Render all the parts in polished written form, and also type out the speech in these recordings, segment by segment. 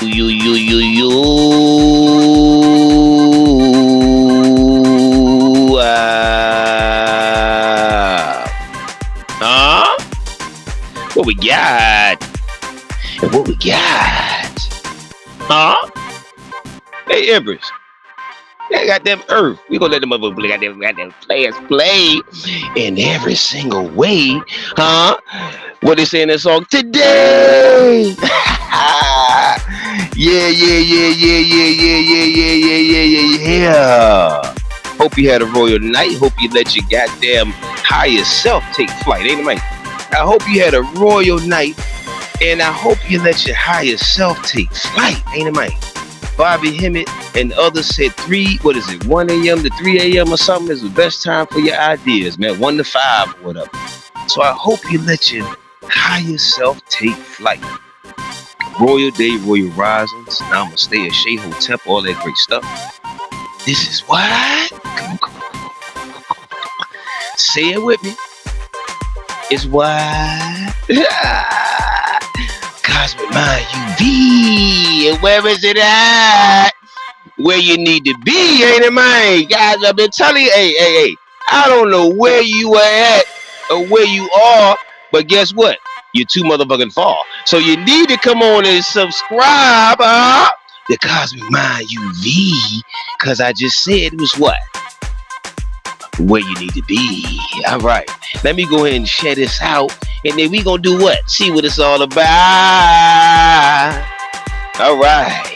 You. Huh? What we got? What we got? Huh? Hey, Empress. That goddamn Earth. We gonna let them motherfuckers goddamn players play in every single way. Huh? What they say in that song? Today! Yeah. Hope you had a royal night. Hope you let your goddamn higher self take flight. Ain't it, mate? I hope you had a royal night. And I hope you let your higher self take flight. Ain't it, mate? Bobby Hemmett and others said 1 a.m. to 3 a.m. or something is the best time for your ideas, man. 1 to 5 or whatever. So I hope you let your higher self take flight. Royal Day, Royal Risings. Now I'm gonna stay at Shea Hotel, all that great stuff. This is what? Come on. Say it with me. It's what? Cozmik Mind UV. And where is it at? Where you need to be, ain't it, man? Guys, I've been telling you, hey. I don't know where you are at or where you are, but guess what? You're too motherfucking far. So you need to come on and subscribe to Cozmik Mind UV, because I just said it was what? Where you need to be. All right. Let me go ahead and share this out, and then we gonna do what? See what it's all about. All right.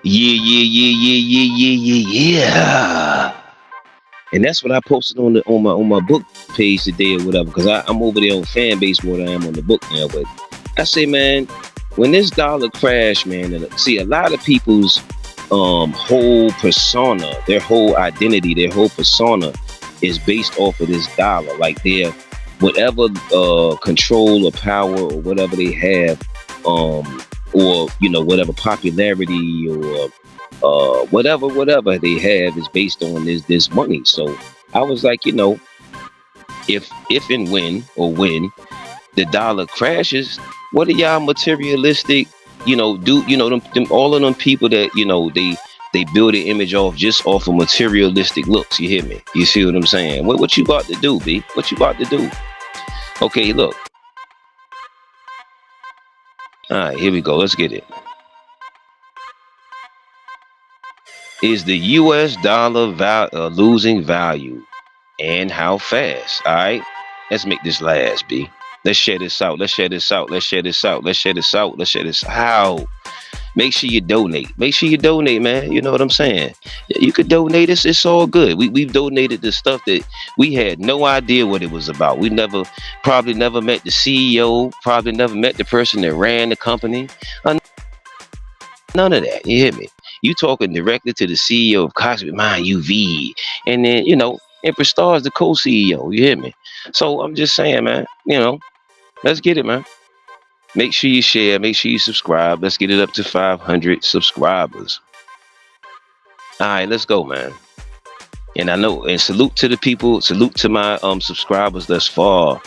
Yeah, yeah, yeah, yeah, yeah, yeah, yeah, yeah. And that's what I posted on the on my book page today or whatever, because I'm over there on fan base more than I am on the book now. But I say, man, when this dollar crash, man, and see a lot of people's whole persona, their whole identity, their whole persona is based off of this dollar. Like their whatever control or power or whatever they have, or whatever popularity or whatever they have is based on this money. So I was like, if and when the dollar crashes, what are y'all materialistic, them all of them people that they build an image off of materialistic looks. You hear me? You see what I'm saying? What you about to do, B? What you about to do? Okay, look. All right, here we go. Let's get it. Is the U.S. dollar losing value, and how fast? All right, let's make this last, B. Let's share this out. Let's share this out. Let's share this out. Let's share this out. Let's share this out. Make sure you donate. Make sure you donate, man. You know what I'm saying? You could donate. It's all good. We've donated the stuff that we had no idea what it was about. We probably never met the CEO. Probably never met the person that ran the company. None of that. You hear me? You talking directly to the CEO of Cozmik, Mind UV, and then Empress Star is the co-CEO. You hear me? So I'm just saying, man. Let's get it, man. Make sure you share. Make sure you subscribe. Let's get it up to 500 subscribers. All right, let's go, man. And I know, and salute to the people. Salute to my subscribers thus far.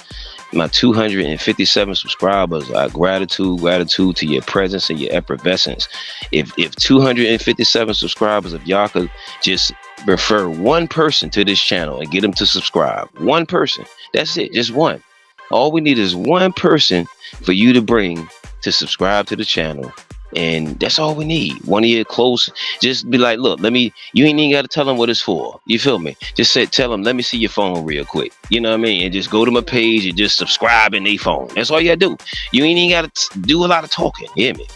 My 257 subscribers. Gratitude to your presence and your effervescence. If 257 subscribers, if y'all could just refer one person to this channel and get them to subscribe. One person. That's it. Just one. All we need is one person for you to bring to subscribe to the channel. And that's all we need. One of your close, just be like, look, you ain't even got to tell them what it's for. You feel me? Just tell them, let me see your phone real quick. You know what I mean? And just go to my page and just subscribe in their phone. That's all you got to do. You ain't even got to do a lot of talking. You hear me?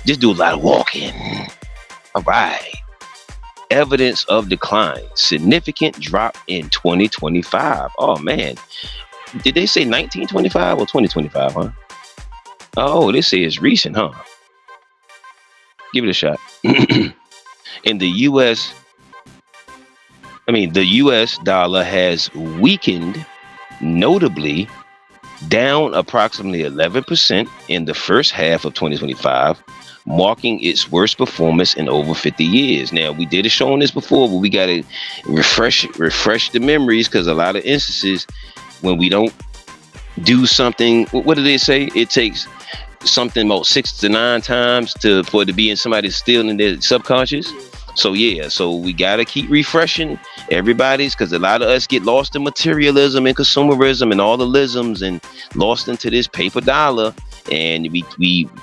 Just do a lot of walking. All right. Evidence of decline. Significant drop in 2025. Oh, man. Did they say 1925 or 2025, huh? Oh, they say it's recent, huh? Give it a shot. In the the US dollar has weakened notably, down approximately 11% in the first half of 2025, marking its worst performance in over 50 years. Now, we did a show on this before, but we got to refresh the memories, because a lot of instances when we don't do something, what do they say? It takes something about 6 to 9 times for it to be in somebody's still in their subconscious. So yeah, so we gotta keep refreshing everybody's, because a lot of us get lost in materialism and consumerism and all the isms and lost into this paper dollar, and we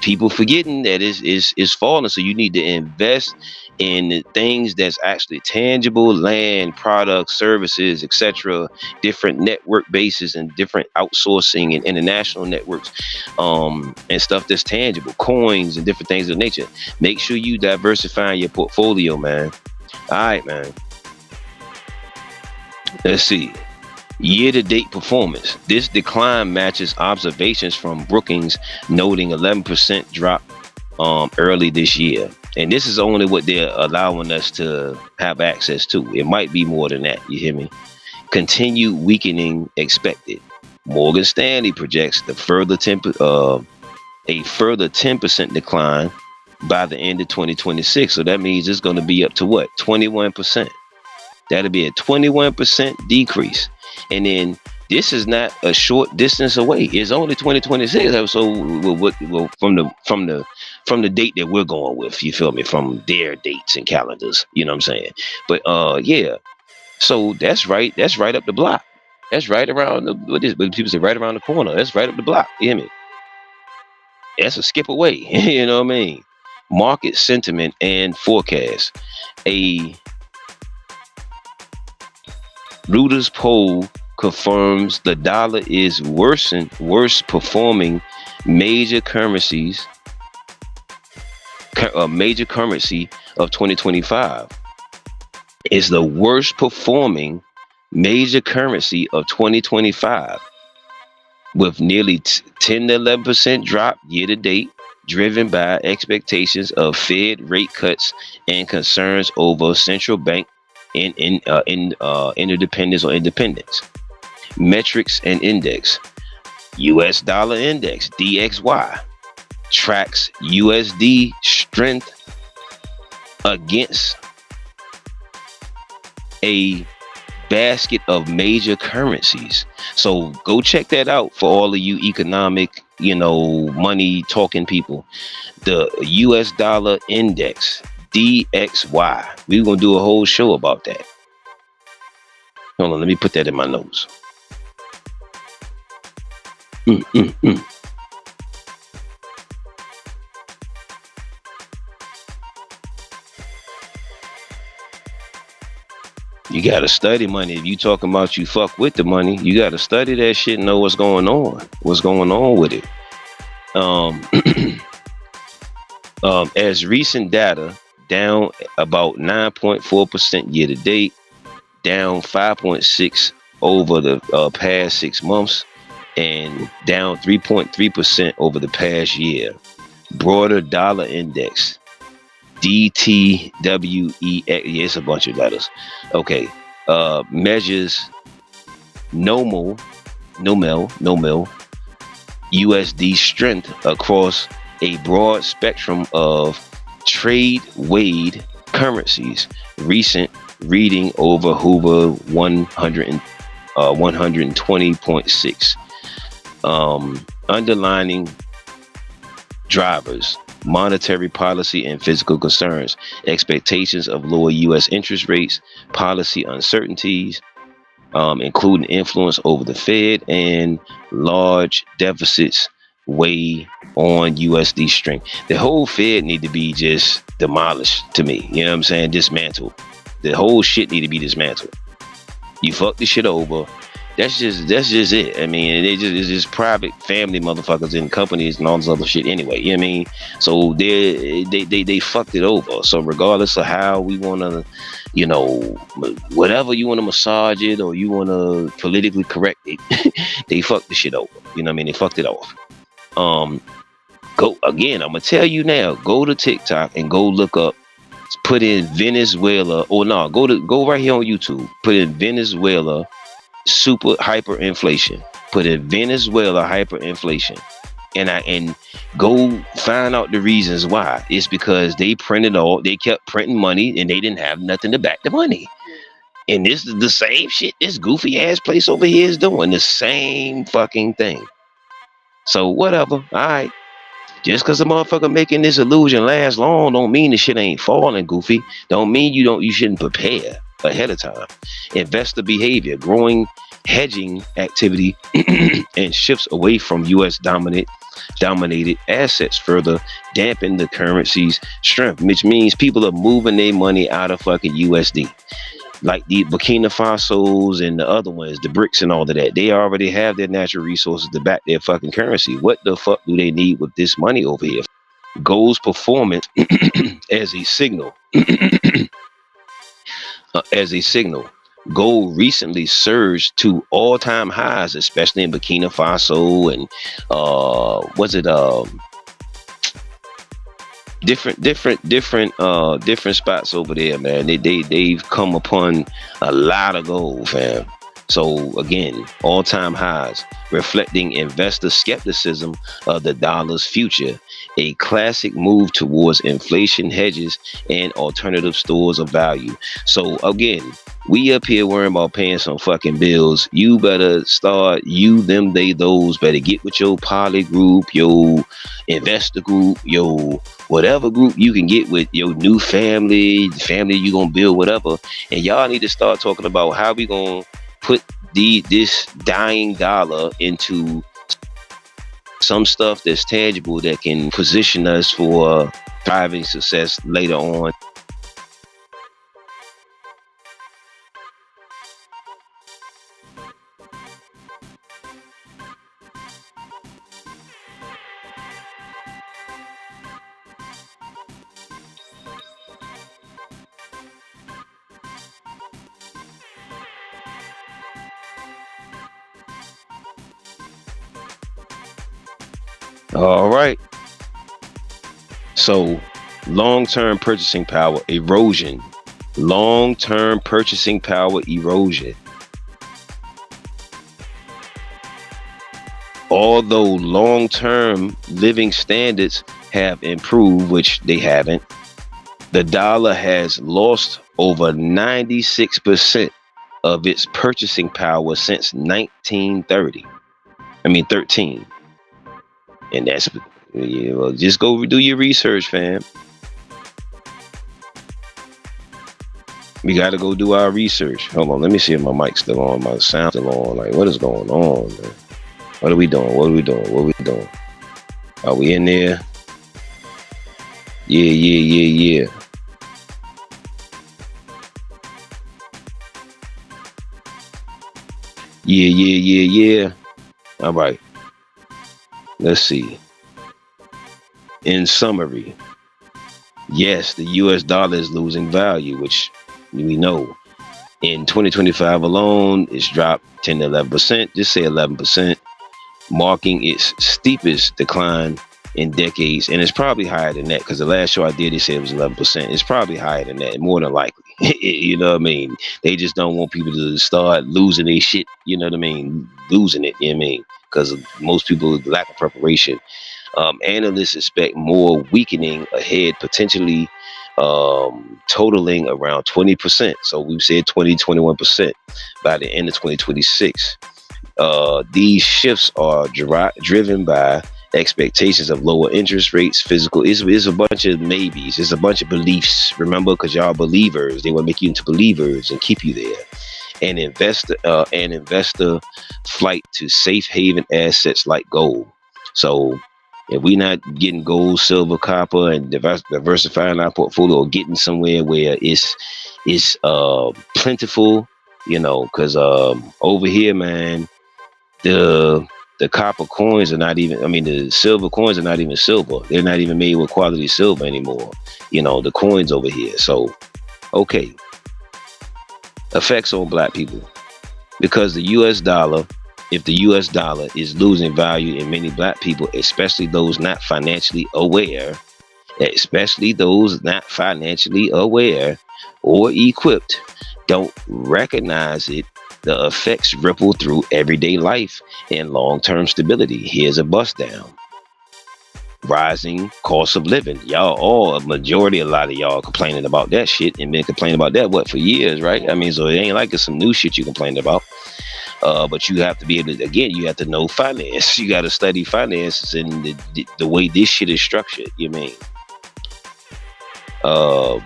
people forgetting that is falling. So you need to invest in the things that's actually tangible: land, products, services, etc., different network bases and different outsourcing and international networks, and stuff that's tangible, coins and different things of nature. Make sure you diversify your portfolio, man. All right, man. Let's see. Year-to-date performance. This decline matches observations from Brookings, noting 11% drop early this year. And this is only what they're allowing us to have access to. It might be more than that. You hear me? Continued weakening expected. Morgan Stanley projects a further 10% decline by the end of 2026. So that means it's going to be up to what? 21%. That'll be a 21% decrease. And then this is not a short distance away. It's only 2026. So from the date that we're going with, you feel me? From their dates and calendars, you know what I'm saying? But yeah. So that's right. That's right up the block. That's right around what people say, right around the corner. That's right up the block. You hear me? That's a skip away. You know what I mean? Market sentiment and forecast. A Reuters poll confirms the dollar is worst performing major currency of 2025. It's the worst performing major currency of 2025, with nearly 10 to 11% drop year to date, driven by expectations of Fed rate cuts and concerns over central bank interdependence or independence. Metrics and index. US dollar index, DXY, tracks USD strength against a basket of major currencies. So go check that out for all of you economic, money talking people. The US dollar index, DXY. We're going to do a whole show about that. Hold on, let me put that in my notes. You got to study money. If you talking about you fuck with the money, you got to study that shit and know what's going on. What's going on with it. As recent data, down about 9.4% year to date, down 5.6% over the past 6 months, and down 3.3% over the past year. Broader dollar index, DTWEX, yeah, it's a bunch of letters. Okay, measures nominal USD strength across a broad spectrum of trade weighed currencies. Recent reading over Hoover 120.6. Underlining drivers: monetary policy and fiscal concerns, expectations of lower U.S. interest rates, policy uncertainties, including influence over the Fed, and large deficits weigh on USD strength. The whole Fed need to be just demolished to me. You know what I'm saying? Dismantled. The whole shit need to be dismantled. You fuck this shit over. That's just it. I mean, it's just private family motherfuckers and companies and all this other shit anyway. You know what I mean? So they fucked it over. So regardless of how we want to, whatever you want to massage it or you want to politically correct it, they fucked the shit over. You know what I mean? They fucked it off. Go again. I'm gonna tell you now. Go to TikTok and go look up. Put in Venezuela. Or no, go right here on YouTube. Put in Venezuela super hyperinflation. Put in Venezuela hyperinflation, and go find out the reasons why. It's because they kept printing money and they didn't have nothing to back the money. And this is the same shit this goofy ass place over here is doing. The same fucking thing. So whatever. All right. Just because a motherfucker making this illusion last long don't mean the shit ain't falling, goofy. Don't mean you shouldn't prepare ahead of time. Investor behavior, growing hedging activity, and shifts away from U.S. dominated assets further dampen the currency's strength, which means people are moving their money out of fucking USD. Like the Burkina Faso's and the other ones, the BRICS and all of that, they already have their natural resources to back their fucking currency. What the fuck do they need with this money over here? Gold's performance as a signal. As a signal. Gold recently surged to all-time highs, especially in Burkina Faso and different spots over there, man. They've come upon a lot of gold, fam. So again, all-time highs, reflecting investor skepticism of the dollar's future, a classic move towards inflation hedges and alternative stores of value. So again, we up here worrying about paying some fucking bills. You better start you, them, they, those. Better get with your poly group, your investor group, your whatever group you can get with, your new family you gonna build, whatever. And y'all need to start talking about how we gonna put this dying dollar into some stuff that's tangible that can position us for thriving success later on. All right. So long-term purchasing power erosion. Long-term purchasing power erosion. Although long-term living standards have improved, which they haven't, the dollar has lost over 96% of its purchasing power since 1930. 13. And that's, well, just go do your research, fam. We got to go do our research. Hold on, let me see if my mic's still on, my sound still on. Like, what is going on, man? What are we doing? What are we doing? Are we in there? Yeah. Yeah. All right. Let's see. In summary, yes, the US dollar is losing value, which we know. In 2025 alone, it's dropped 10 to 11%, just say 11%, marking its steepest decline in decades. And it's probably higher than that, because the last show I did, they said it was 11%. It's probably higher than that, more than likely. You know what I mean? They just don't want people to start losing their shit, you know what I mean? Losing it, you know what I mean? Because most people lack of preparation. Analysts expect more weakening ahead, potentially totaling around 20%. So we've said 20-21% by the end of 2026. These shifts are driven by expectations of lower interest rates, physical. It's a bunch of maybes. It's a bunch of beliefs. Remember, because y'all believers, they want to make you into believers and keep you there. And investor flight to safe haven assets like gold. So if we're not getting gold, silver, copper, and diversifying our portfolio, or getting somewhere where it's plentiful, you know, because over here, man, the copper coins are not even, the silver coins are not even silver. They're not even made with quality silver anymore, you know, the coins over here. So, okay. Effects on black people. Because the US dollar, if the US dollar is losing value in many black people, especially those not financially aware or equipped, don't recognize it, the effects ripple through everyday life and long-term stability. Here's a bust down. Rising cost of living. Y'all all, a majority, a lot of y'all complaining about that shit and been complaining about that, what, for years, right? I mean, so it ain't like it's some new shit you complaining about. But you have to be able to, again, you have to know finance. You got to study finances and the way this shit is structured. You mean, uh,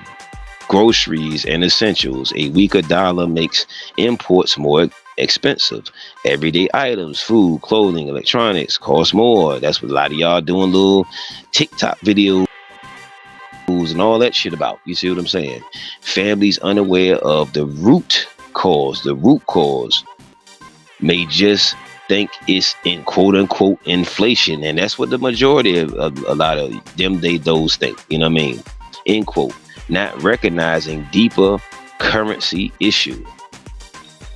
groceries and essentials. A weaker dollar makes imports more expensive. Everyday items, food, clothing, electronics cost more. That's what a lot of y'all doing little TikTok videos and all that shit about. You see what I'm saying? Families unaware of the root cause. The root cause may just think it's in quote unquote inflation, and that's what the majority of a lot of them those think. You know what I mean? End quote. Not recognizing deeper currency issue.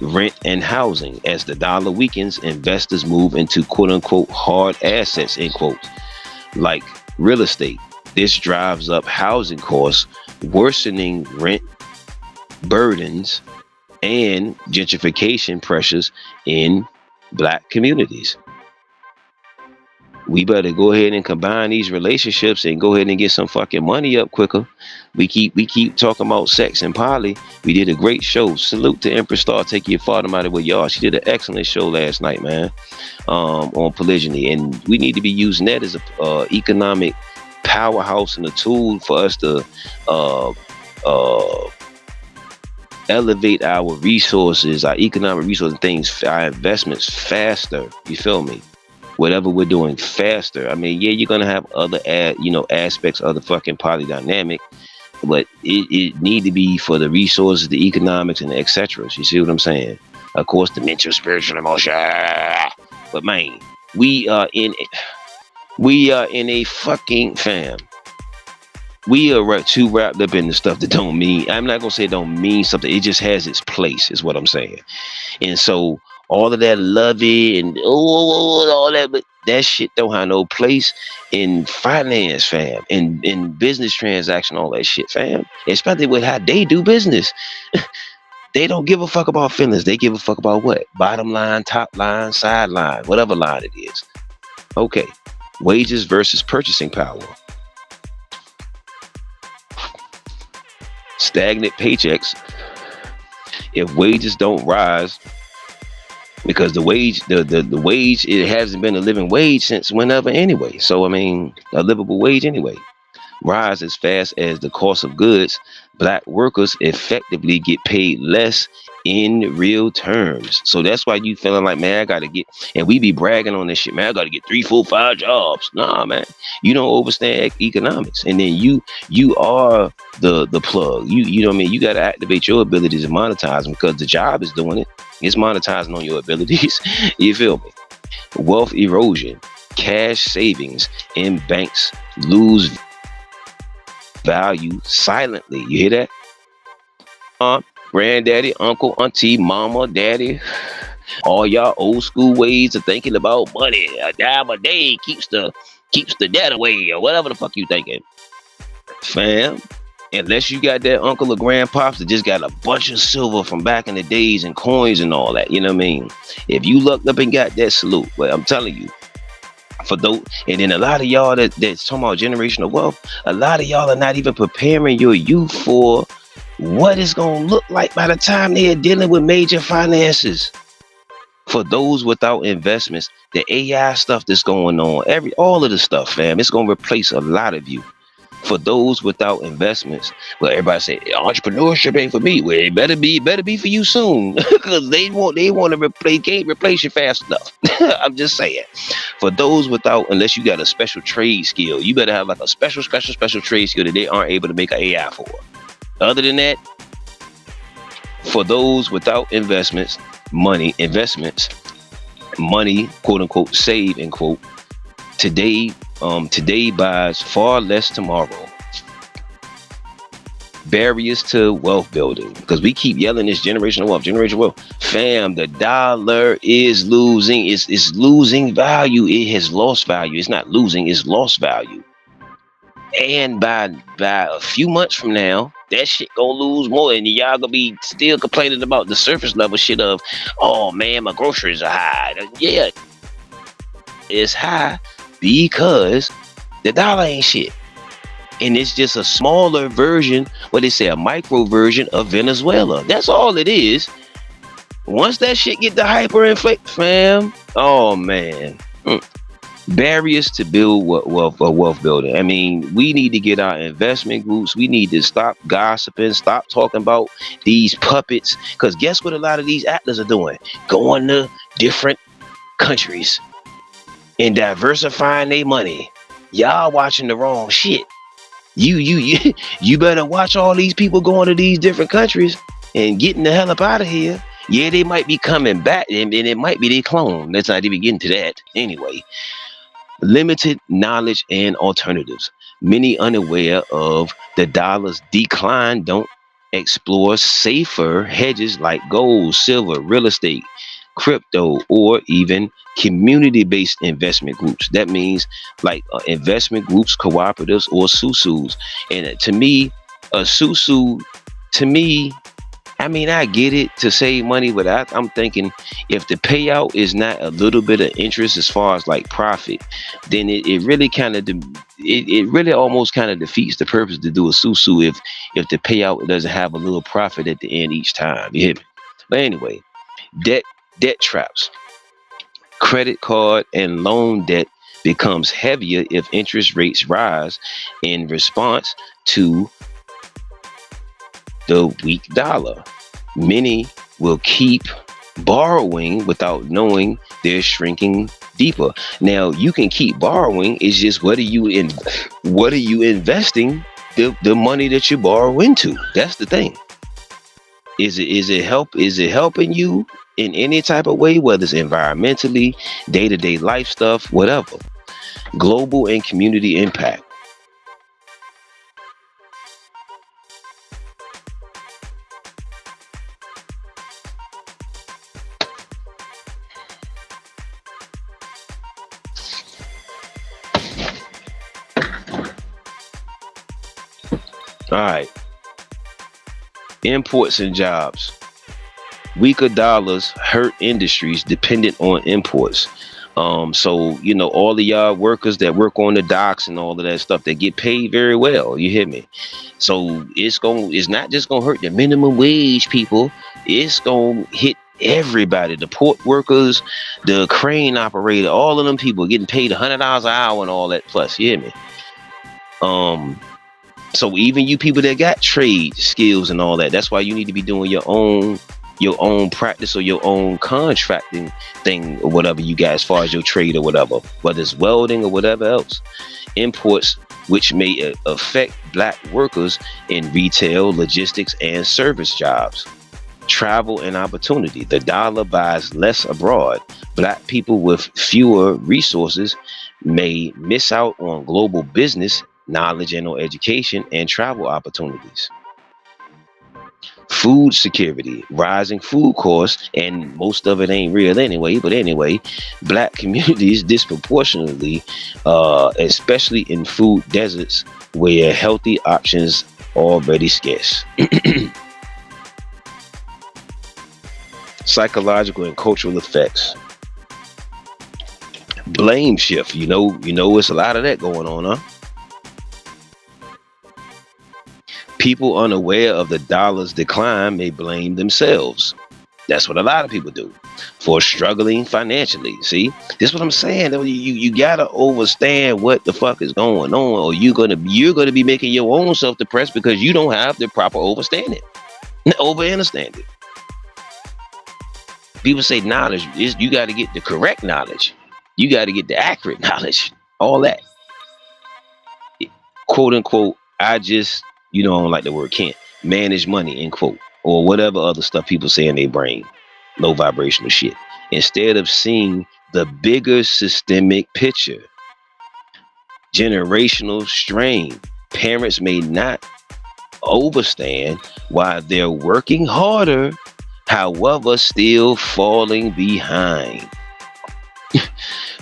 Rent and housing. As the dollar weakens, investors move into quote unquote hard assets, end quote, like real estate. This drives up housing costs, worsening rent burdens and gentrification pressures in Black communities. We better go ahead and combine these relationships and go ahead and get some fucking money up quicker. We keep talking about sex and poly. We did a great show. Salute to Empress Star. Take your father out of with y'all. She did an excellent show last night, man, on polygyny. And we need to be using that as a economic powerhouse and a tool for us to elevate our resources, our economic resources, things, our investments faster. You feel me? Whatever we're doing faster. I mean, yeah, you're gonna have other aspects of the fucking polydynamic, but it need to be for the resources, the economics, and the etc. You see what I'm saying? Of course, the mental, spiritual, emotion. But man, we are in a fucking fam. We are too wrapped up in the stuff that don't mean. I'm not gonna say it don't mean something. It just has its place, is what I'm saying. And so all of that lovey and all that, but that shit don't have no place in finance, fam, in business transaction, all that shit, fam. Especially with how they do business. They don't give a fuck about feelings. They give a fuck about what? Bottom line, top line, side line, whatever line it is. Okay. Wages versus purchasing power. Stagnant paychecks. If wages don't rise, because the wage, it hasn't been a living wage since whenever anyway. So I mean, a livable wage anyway. Rise as fast as the cost of goods, Black workers effectively get paid less in real terms. So that's why you feeling like, man, I gotta get, and we be bragging on this shit, man, I gotta get 3, 4, 5 jobs. Nah, man, you don't understand economics, and then you are the plug. You know what I mean? You gotta activate your abilities and monetize them, because the job is doing it. It's monetizing on your abilities. You feel me? Wealth erosion, cash savings in banks lose value silently. You hear that? Granddaddy, uncle, auntie, mama, daddy, all y'all old school ways of thinking about money. A dime a day keeps the debt away, or whatever the fuck you thinking. Fam, unless you got that uncle or grandpops that just got a bunch of silver from back in the days and coins and all that, you know what I mean? If you lucked up and got that, salute. But I'm telling you, for those, and then a lot of y'all that's talking about generational wealth, a lot of y'all are not even preparing your youth for what it's gonna look like by the time they're dealing with major finances. For those without investments, the AI stuff that's going on, all of the stuff, fam, it's gonna replace a lot of you. For those without investments, well, everybody say entrepreneurship ain't for me. Well, it better be for you soon, because they want to can't replace you fast enough. I'm just saying. For those without, unless you got a special trade skill, you better have like a special trade skill that they aren't able to make an AI for. Other than that, for those without investments, money, quote unquote, save, end quote, today buys far less tomorrow. Barriers to wealth building, because we keep yelling this generational wealth. Fam, the dollar is losing. It's losing value. It has lost value. It's not losing. It's lost value. And by a few months from now, that shit gonna lose more, and y'all gonna be still complaining about the surface level shit of, oh man, my groceries are high. Yeah, it's high because The dollar ain't shit. And it's just a smaller version, what they say, a micro version of Venezuela. That's all it is. Once that shit get the hyperinflate, fam, oh man. Barriers to build wealth building. I mean, we need to get our investment groups. We need to stop gossiping, stop talking about these puppets. Because guess what a lot of these actors are doing? Going to different countries and diversifying their money. Y'all watching the wrong shit. You better watch all these people going to these different countries and getting the hell up out of here. Yeah, they might be coming back, and it might be their clone. Let's not even get into that. Anyway, limited knowledge and alternatives. Many unaware of the dollar's decline don't explore safer hedges like gold, silver, real estate, crypto, or even community-based investment groups. That means like investment groups, cooperatives, or susus. And to me, a susu, to me, I mean, I get it to save money, but I'm thinking if the payout is not a little bit of interest as far as like profit, then it really kind of it really almost kind of defeats the purpose to do a susu if the payout doesn't have a little profit at the end each time. You hear me? But anyway, debt debt traps, credit card and loan debt becomes heavier if interest rates rise in response to the weak dollar. Many will keep borrowing without knowing they're shrinking deeper. Now you can keep borrowing. It's just what are you investing the money that you borrow into? That's the thing. Is it helping you in any type of way, whether it's environmentally, day-to-day life stuff, whatever. Global and community impact. All right. Imports and jobs. Weaker dollars hurt industries dependent on imports. So all the y'all workers that work on the docks and all of that stuff, they get paid very well. You hear me? So it's not just gonna hurt the minimum wage people. It's gonna hit everybody, the port workers, the crane operator, all of them people getting paid $100 an hour and all that plus. You hear me? Um, so even you people that got trade skills and all that, that's why you need to be doing your own practice or your own contracting thing or whatever you got as far as your trade or whatever, whether it's welding or whatever else. Imports, which may affect black workers in retail, logistics, and service jobs. Travel and opportunity. The dollar buys less abroad. Black people with fewer resources may miss out on global business, knowledge and or education, and travel opportunities. Food security, rising food costs, and most of it ain't real anyway. But anyway, black communities disproportionately, especially in food deserts where healthy options already scarce. Psychological and cultural effects. Blame shift. It's a lot of that going on, huh? People unaware of the dollar's decline may blame themselves. That's what a lot of people do for struggling financially. See, this is what I'm saying. You gotta understand what the fuck is going on, or you're gonna be making your own self depressed because you don't have the proper understanding. Understand it. People say knowledge is you got to get the correct knowledge. You got to get the accurate knowledge. All that, quote unquote. I just I don't like the word can't manage money, end quote, or whatever other stuff people say in their brain. Low vibrational shit. Instead of seeing the bigger systemic picture, generational strain. Parents may not overstand while they're working harder, however, still falling behind,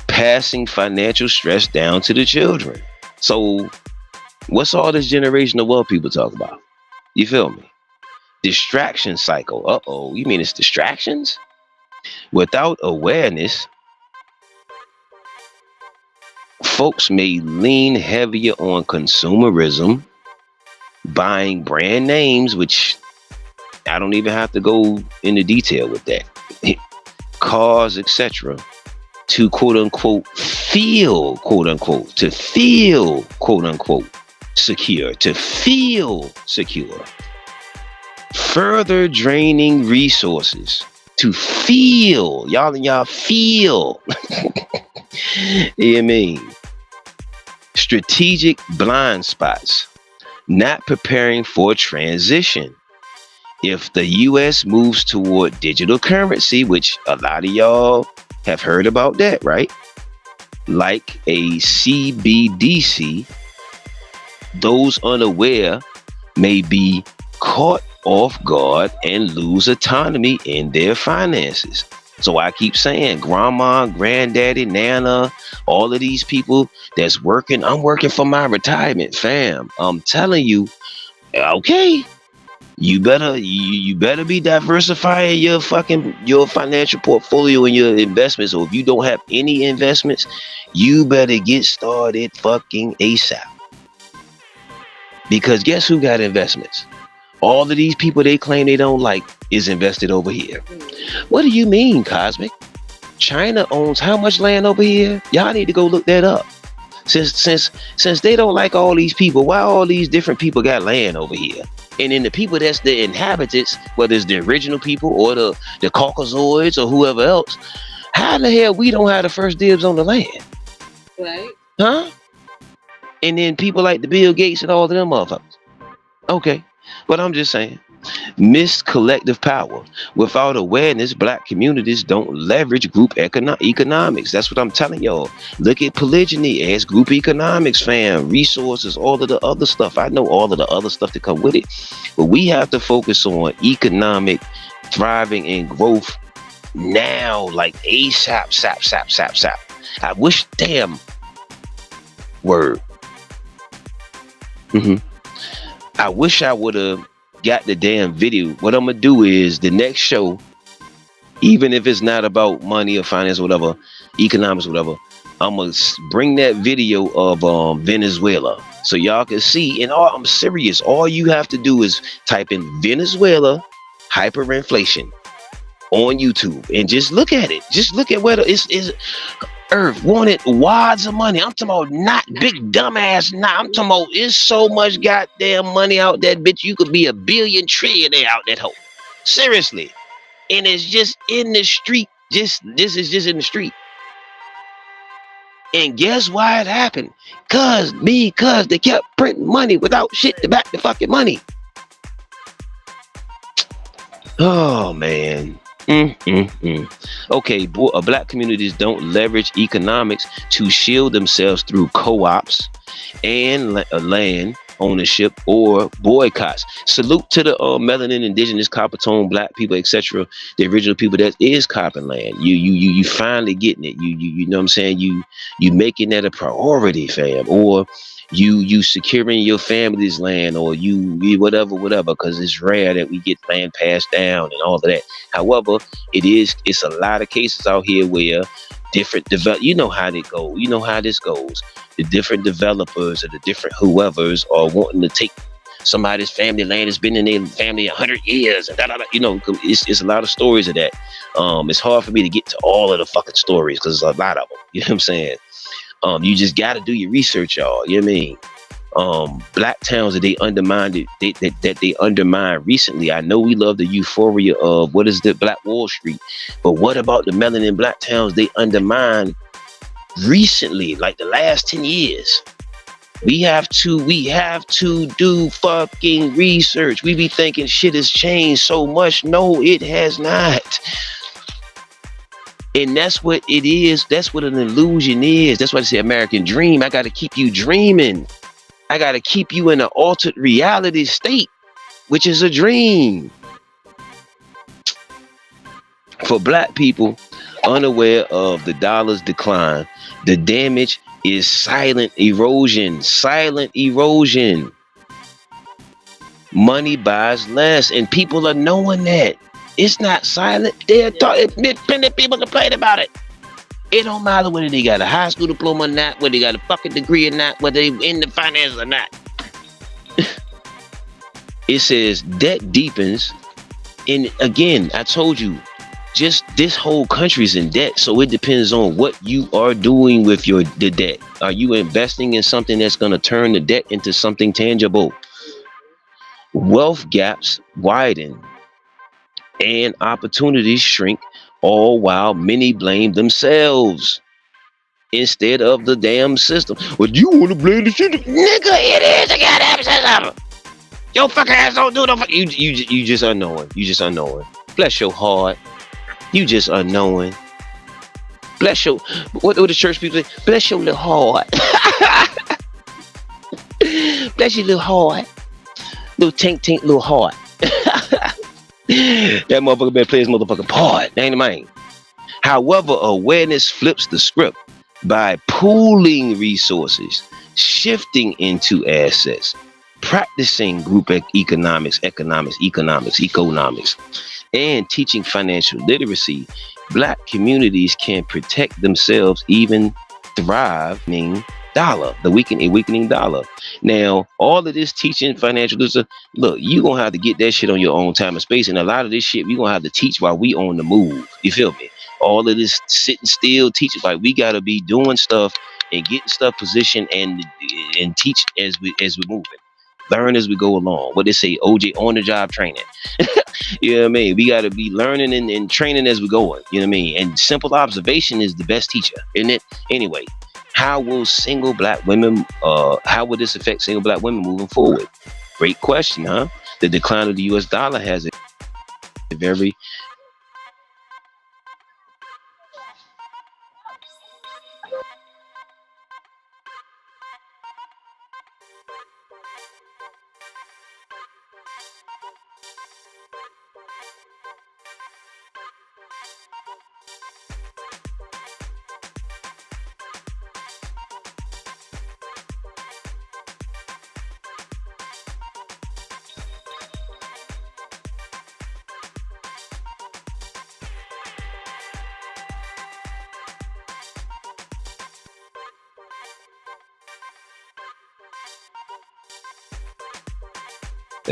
passing financial stress down to the children. So, what's all this generational wealth people talk about? You feel me? Distraction cycle. Uh-oh, you mean it's distractions? Without awareness, folks may lean heavier on consumerism, buying brand names, which I don't even have to go into detail with that, cars, etc., to quote unquote feel quote unquote to feel quote unquote secure, to feel secure, further draining resources to feel y'all feel. You know what I mean? Strategic blind spots, not preparing for transition. If the US moves toward digital currency, which a lot of y'all have heard about that, right? Like a CBDC, those unaware may be caught off guard and lose autonomy in their finances. So I keep saying, grandma, granddaddy, nana, all of these people that's working, I'm working for my retirement, fam. I'm telling you, okay, you better be diversifying your financial portfolio and your investments. Or if you don't have any investments, you better get started fucking ASAP. Because guess who got investments? All of these people they claim they don't like is invested over here. What do you mean, Cozmik? China owns how much land over here? Y'all need to go look that up. Since they don't like all these people, why all these different people got land over here? And then the people that's the inhabitants, whether it's the original people or the Caucasoids or whoever else, how the hell we don't have the first dibs on the land? Right. Huh? And then people like the Bill Gates and all of them motherfuckers. Okay. But I'm just saying, missed collective power. Without awareness, black communities don't leverage group economics. That's what I'm telling y'all. Look at polygyny as group economics, fam. Resources, all of the other stuff. I know all of the other stuff that come with it. But we have to focus on economic thriving and growth now, like ASAP, sap. I wish, damn, word. I wish I would have got the damn video. What I'm gonna do is the next show, even if it's not about money or finance or whatever, economics or whatever, I'm gonna bring that video of Venezuela so y'all can see. And I'm serious. All you have to do is type in Venezuela hyperinflation on YouTube and just look at it. Just look at where it's Earth wanted wads of money. I'm talking about not big dumbass. I'm talking about it's so much goddamn money out that bitch. You could be a billion trillionaire out that hole. Seriously. And it's just in the street. This is just in the street. And guess why it happened? Because they kept printing money without shit to back the fucking money. Oh man. Okay, black communities don't leverage economics to shield themselves through co-ops and land ownership or boycotts. Salute to the melanin, indigenous, copper tone, black people, etc. The original people that is copping land. You finally getting it. You know what I'm saying? You making that a priority, fam. Or you securing your family's land, or you whatever, because it's rare that we get land passed down and all of that. However, it's a lot of cases out here where different you know how they go, you know how this goes. The different developers or the different whoever's are wanting to take somebody's family land that's been in their family 100 years and you know, it's a lot of stories of that. It's hard for me to get to all of the fucking stories because there's a lot of them. You know what I'm saying? You just got to do your research, y'all. You know what I mean? Black towns that they undermined, that they undermined recently. I know we love the euphoria of what is the Black Wall Street, but what about the melanin black towns they undermined recently, like the last 10 years? We have to do fucking research. We be thinking shit has changed so much. No, it has not. And that's what it is. That's what an illusion is. That's why I say American dream. I got to keep you dreaming. I got to keep you in an altered reality state, which is a dream. For black people unaware of the dollar's decline, the damage is silent erosion. Silent erosion. Money buys less, and people are knowing that. It's not silent. They're talking. Plenty of people complain about it. It don't matter whether they got a high school diploma or not, whether they got a fucking degree or not, whether they in the finance or not. It says debt deepens. And again, I told you, just this whole country's in debt. So it depends on what you are doing with the debt. Are you investing in something that's going to turn the debt into something tangible? Wealth gaps widen and opportunities shrink, all while many blame themselves instead of the damn system. Well, you want to blame the system? Nigga, it is the goddamn system. Your fucking ass don't do no fuck. You just unknowing. You just unknowing. Bless your heart. You just unknowing. Bless your, what do the church people say? Bless your little heart. Bless your little heart. Little tink little heart. That motherfucker better play his motherfucking part. Ain't it, man? However, awareness flips the script by pooling resources, shifting into assets, practicing group economics, and teaching financial literacy. Black communities can protect themselves, even thriving the weakening dollar. Now, all of this teaching financial literacy, look, you gonna have to get that shit on your own time and space, and a lot of this shit we gonna have to teach while we on the move. You feel me? All of this sitting still teaching, like we gotta be doing stuff and getting stuff positioned and teach as we moving. Learn as we go along. What they say, OJ, on the job training. You know what I mean? We got to be learning and training as we go. You know what I mean? And simple observation is the best teacher, isn't it? Anyway, how will single black women, how will this affect single black women moving forward? Great question, huh? The decline of the US dollar has a very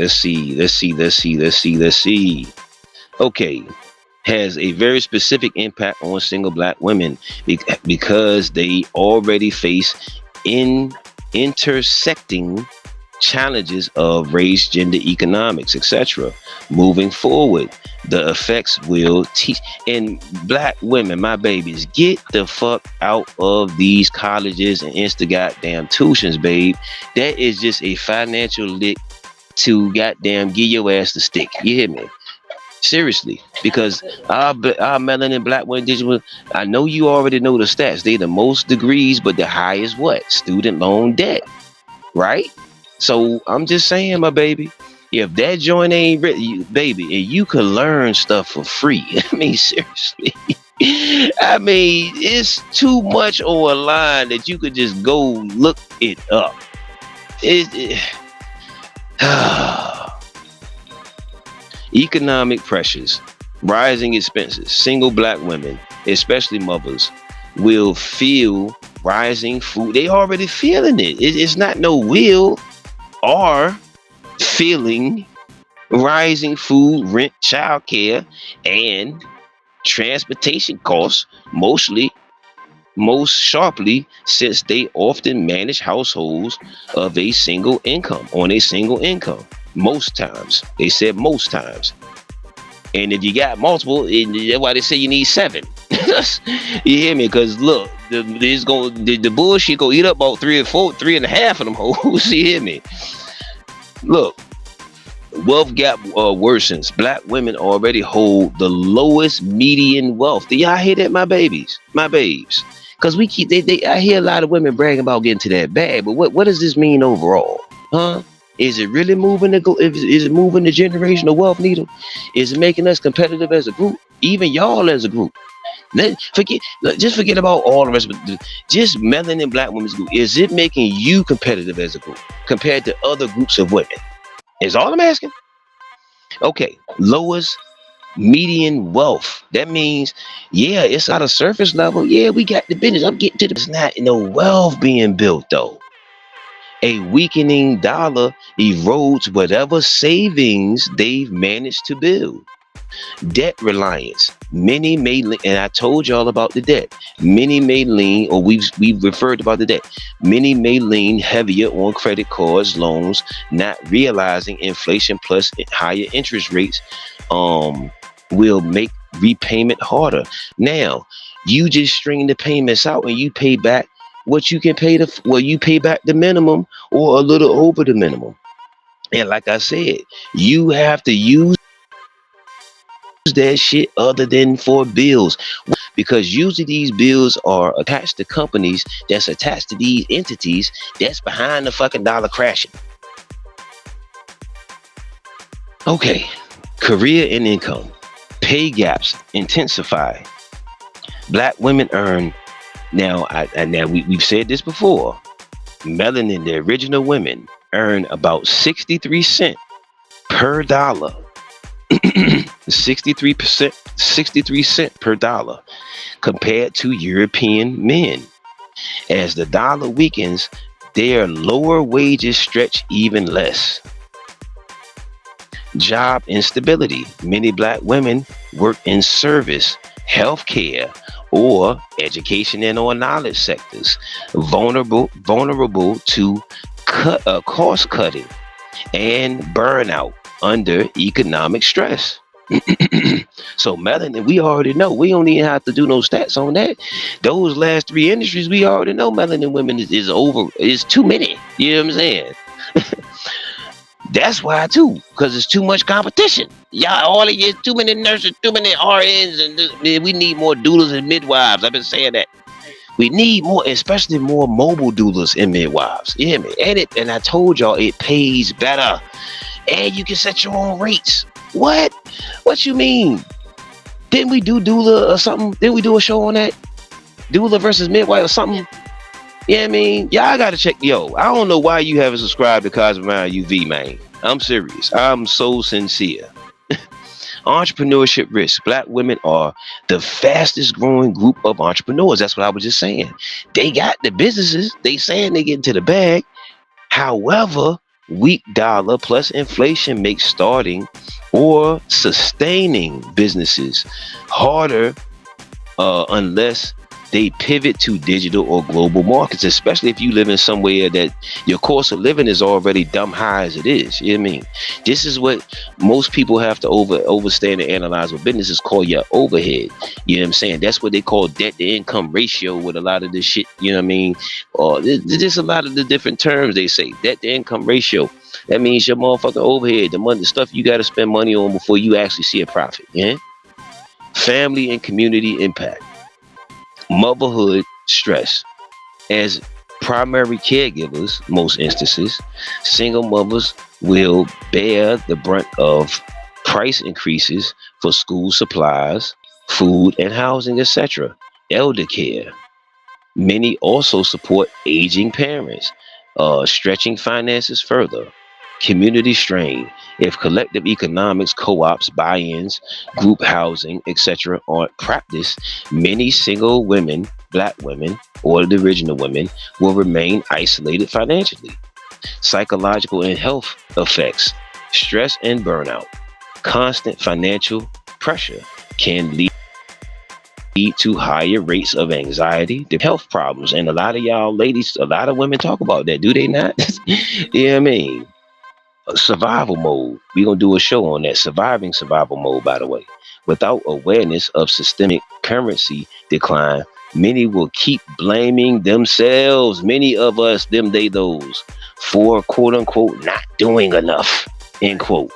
let's see. Okay, has a very specific impact on single black women because they already face intersecting challenges of race, gender, economics, etc. Moving forward, the effects will teach. And black women, my babies, get the fuck out of these colleges and insta goddamn tuitions, babe. That is just a financial lick to goddamn give your ass the stick. You hear me? Seriously, because our melanin black women, digital, I know you already know the stats. They the most degrees, but the highest what? Student loan debt, right? So I'm just saying, my baby, if that joint ain't ready, baby, and you can learn stuff for free. I mean, seriously. I mean, it's too much on a line that you could just go look it up. Economic pressures, rising expenses. Single black women, especially mothers, will feel rising food. They already feeling it. It's not no will, are feeling rising food, rent, childcare, and transportation costs, most sharply, since they often manage households of a single income, on a single income. Most times. They said most times. And if you got multiple, that's why they say you need 7. You hear me? Because look, the bullshit go eat up about 3 and a half of them hoes. You hear me? Look, wealth gap worsens. Black women already hold the lowest median wealth. Do y'all hear that, my babies? My babes? Because we keep, I hear a lot of women bragging about getting to that bag, but what does this mean overall? Huh? Is it really moving is it moving the generational wealth needle? Is it making us competitive as a group? Even y'all as a group. Just forget about all the rest of it. Just melanin black women's group. Is it making you competitive as a group compared to other groups of women? Is all I'm asking. Okay, lowest Median wealth. That means, yeah, it's at a surface level. Yeah, we got the business. I'm getting to the. It's not no wealth being built though. A weakening dollar erodes whatever savings they've managed to build. Debt reliance. Many may, and I told y'all about the debt. Many may lean, or we've referred about the debt. Many may lean heavier on credit cards, loans, not realizing inflation plus higher interest rates um will make repayment harder. Now, you just string the payments out and you pay back what you can pay you pay back the minimum or a little over the minimum. And like I said, you have to use that shit other than for bills, because usually these bills are attached to companies that's attached to these entities that's behind the fucking dollar crashing. Okay, career and income. Pay gaps intensify. Black women earn, we've said this before, melanin, the original women, earn about 63 cents per dollar. 63%, 63 cents per dollar compared to European men. As the dollar weakens, their lower wages stretch even less. Job instability. Many black women work in service, healthcare, or education and or knowledge sectors, vulnerable to cost cutting and burnout under economic stress. So melanin, we already know. We don't even have to do no stats on that. Those last three industries, we already know melanin women is over. It's too many. You know what I'm saying? That's why too, because it's too much competition. Y'all, all of you, too many nurses, too many RNs, and we need more doulas and midwives. I've been saying that. We need more, especially more mobile doulas and midwives. You hear me? And I told y'all it pays better. And you can set your own rates. What? What you mean? Didn't we do doula or something? Didn't we do a show on that? Doula versus midwife or something? Yeah, I mean, y'all gotta check. Yo, I don't know why you haven't subscribed to Cozmik UV, man. I'm serious. I'm so sincere. Entrepreneurship risk. Black women are the fastest growing group of entrepreneurs. That's what I was just saying. They got the businesses. They saying they get into the bag. However, weak dollar plus inflation makes starting or sustaining businesses harder unless they pivot to digital or global markets, especially if you live in somewhere that your cost of living is already dumb high as it is. You know what I mean? This is what most people have to overstand and analyze what businesses call your overhead. You know what I'm saying? That's what they call debt to income ratio with a lot of this shit. You know what I mean? Or there's a lot of the different terms they say. Debt to income ratio. That means your motherfucking overhead, the money, the stuff you got to spend money on before you actually see a profit. Yeah. Family and community impact. Motherhood stress. As primary caregivers, most instances, single mothers will bear the brunt of price increases for school supplies, food and housing, etc. Elder care. Many also support aging parents, stretching finances further. Community strain. If collective economics, co-ops, buy-ins, group housing, etc. aren't practiced, many single women, black women, or the original women will remain isolated financially. Psychological and health effects. Stress and burnout. Constant financial pressure can lead to higher rates of anxiety, the health problems. And a lot of y'all ladies, a lot of women talk about that, do they not? You know what I mean? Survival mode. We're going to do a show on that. Survival mode, by the way. Without awareness of systemic currency decline, many will keep blaming themselves, many of us, them, they, those, for quote unquote not doing enough, end quote.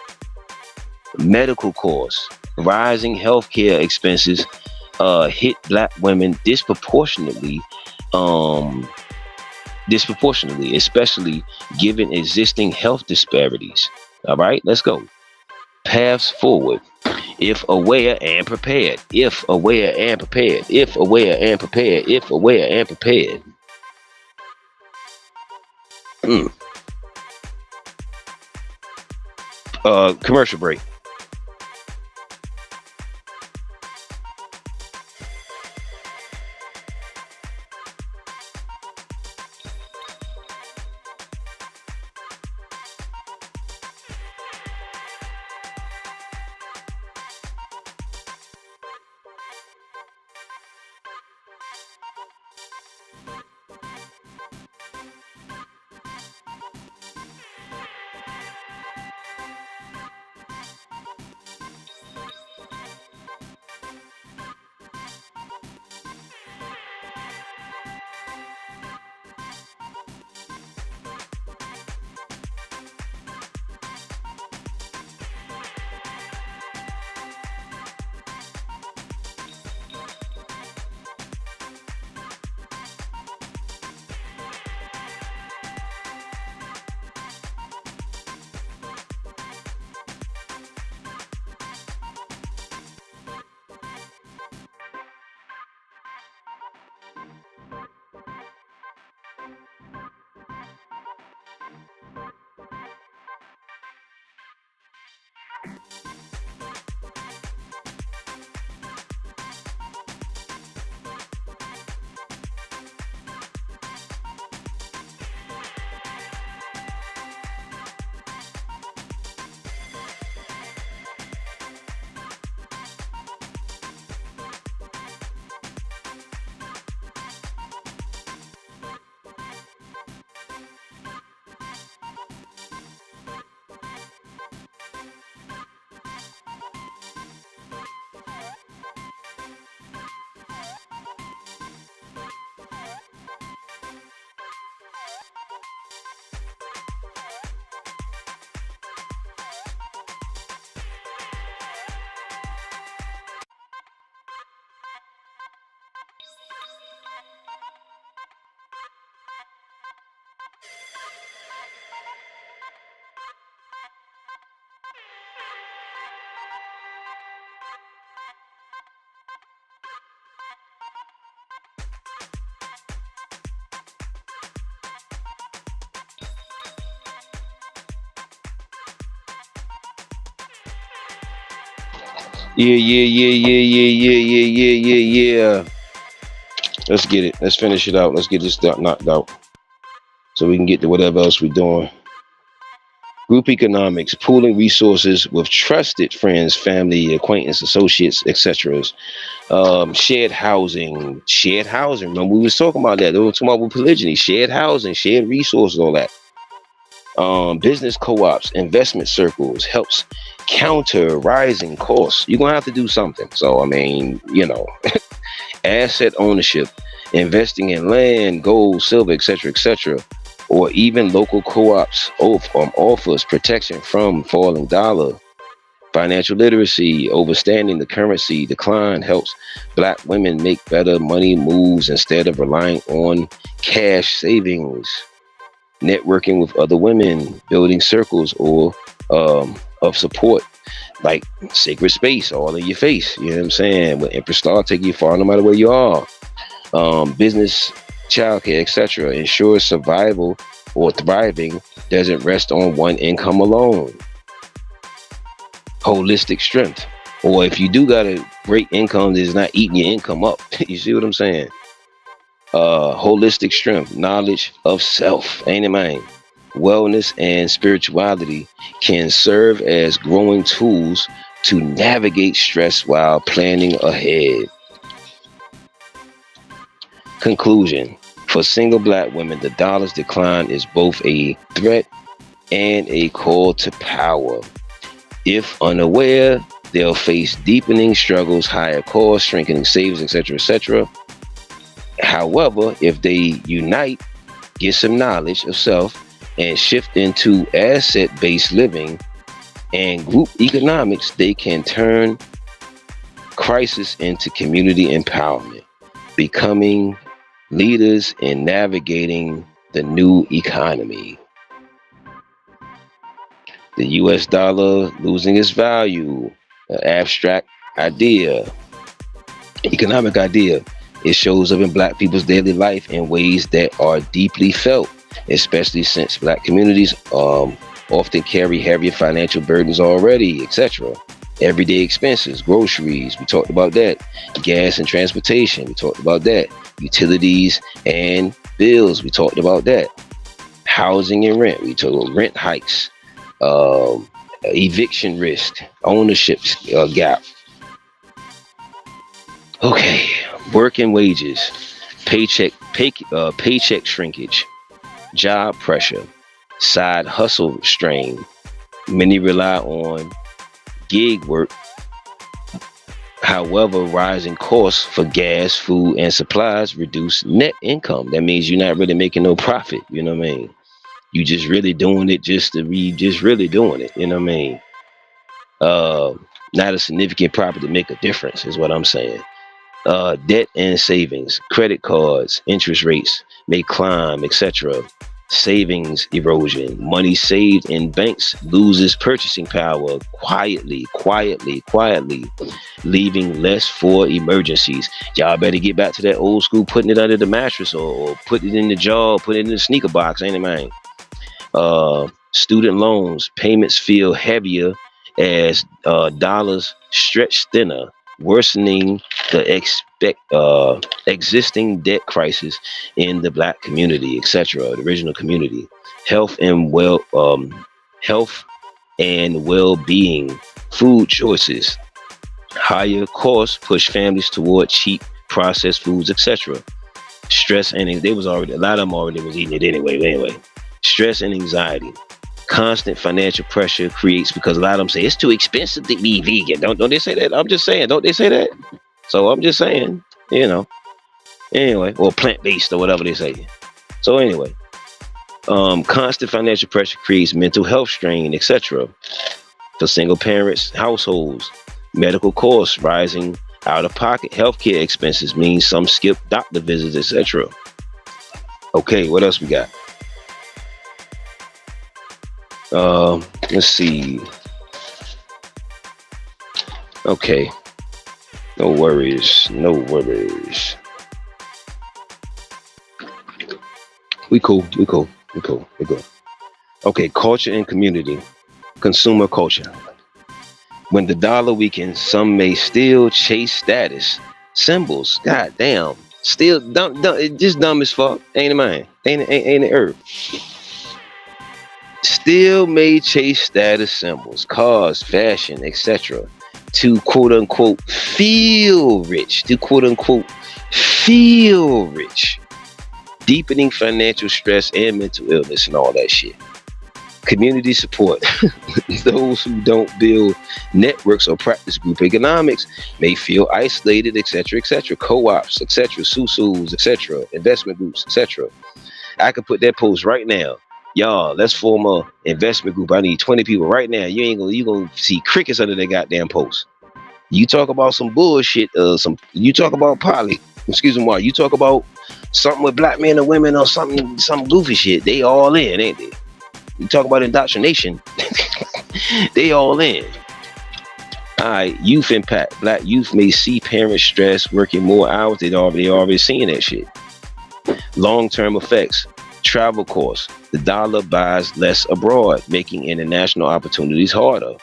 Medical costs. Rising healthcare expenses hit black women disproportionately, especially given existing health disparities. All right, let's go. Paths forward. If aware and prepared. If aware and prepared. If aware and prepared. If aware and prepared. Commercial break. Yeah, yeah, yeah, yeah, yeah, yeah, yeah, yeah, yeah, yeah. Let's get it. Let's finish it out. Let's get this knocked out so we can get to whatever else we're doing. Group economics, pooling resources with trusted friends, family, acquaintance, associates, etc. Shared housing, shared housing. Remember we was talking about that. They were talking about polygyny, shared housing, shared resources, all that. Business co-ops, investment circles helps counter rising costs. You're gonna have to do something. So I mean, asset ownership, investing in land, gold, silver, etc., or even local co-ops offers protection from falling dollar. Financial literacy, understanding the currency decline helps black women make better money moves instead of relying on cash savings. Networking with other women, building circles or of support like sacred space all in your face. You know what I'm saying? With Empress Star take you far no matter where you are. Business, childcare, etc. ensures survival or thriving doesn't rest on one income alone. Holistic strength. Or if you do got a great income that's not eating your income up. You see what I'm saying? Holistic strength, knowledge of self, ain't it man? Wellness and spirituality can serve as growing tools to navigate stress while planning ahead. Conclusion. For single black women, the dollar's decline is both a threat and a call to power. If unaware, they'll face deepening struggles, higher costs, shrinking savings, etc. However, if they unite, get some knowledge of self, and shift into asset-based living and group economics, they can turn crisis into community empowerment, becoming leaders in navigating the new economy. The US dollar losing its value, an abstract idea, economic idea. It shows up in black people's daily life in ways that are deeply felt, especially since black communities often carry heavier financial burdens already, etc. Everyday expenses, groceries, we talked about that. Gas and transportation, we talked about that. Utilities and bills, we talked about that. Housing and rent, we talked about rent hikes, eviction risk, ownership gap. Okay, work and wages, paycheck shrinkage, job pressure, side hustle strain. Many rely on gig work. However, rising costs for gas, food, and supplies reduce net income. That means you're not really making no profit. You know what I mean? You just really doing it just to be just really doing it. You know what I mean? Uh, Not a significant profit to make a difference is what I'm saying. Debt and savings, credit cards, interest rates may climb, etc. Savings erosion, money saved in banks loses purchasing power quietly, leaving less for emergencies. Y'all better get back to that old school, putting it under the mattress or put it in the jar, put it in the sneaker box, ain't it, man? Student loans, payments feel heavier as dollars stretch thinner, worsening the existing debt crisis in the black community, etc., the original community. Health and health and well-being, food choices, higher costs push families toward cheap processed foods, etc. Stress and they was already a lot of them already was eating it anyway. But anyway, stress and anxiety, constant financial pressure creates because a lot of them say it's too expensive to be vegan. Don't they say that? I'm just saying. Don't they say that? So I'm just saying. You know. Anyway, or plant based or whatever they say. So anyway, constant financial pressure creates mental health strain, etc. For single parents, households, medical costs rising, out of pocket healthcare expenses means some skip doctor visits, etc. Okay, what else we got? Let's see. Okay, no worries, no worries. We cool, we cool, we cool, we cool. Okay, culture and community, consumer culture. When the dollar weakens, some may still chase status symbols. God damn, still dumb, it just dumb as fuck. Ain't it mine? Ain't it Earth? Still may chase status symbols, cars, fashion, etc. to quote unquote feel rich. To quote unquote feel rich. Deepening financial stress and mental illness and all that shit. Community support. Those who don't build networks or practice group economics may feel isolated, etc., etc. Co-ops, etc., susus, etc., investment groups, etc. I could put that post right now. Y'all, let's form a investment group. I need 20 people right now. You gonna see crickets under that goddamn post. You talk about some bullshit, you talk about poly. Excuse me, Mark. You talk about something with black men and women or something, some goofy shit. They all in, ain't they? You talk about indoctrination, they all in. All right, youth impact. Black youth may see parents stress, working more hours. They already seeing that shit. Long-term effects. Travel costs. The dollar buys less abroad, making international opportunities harder.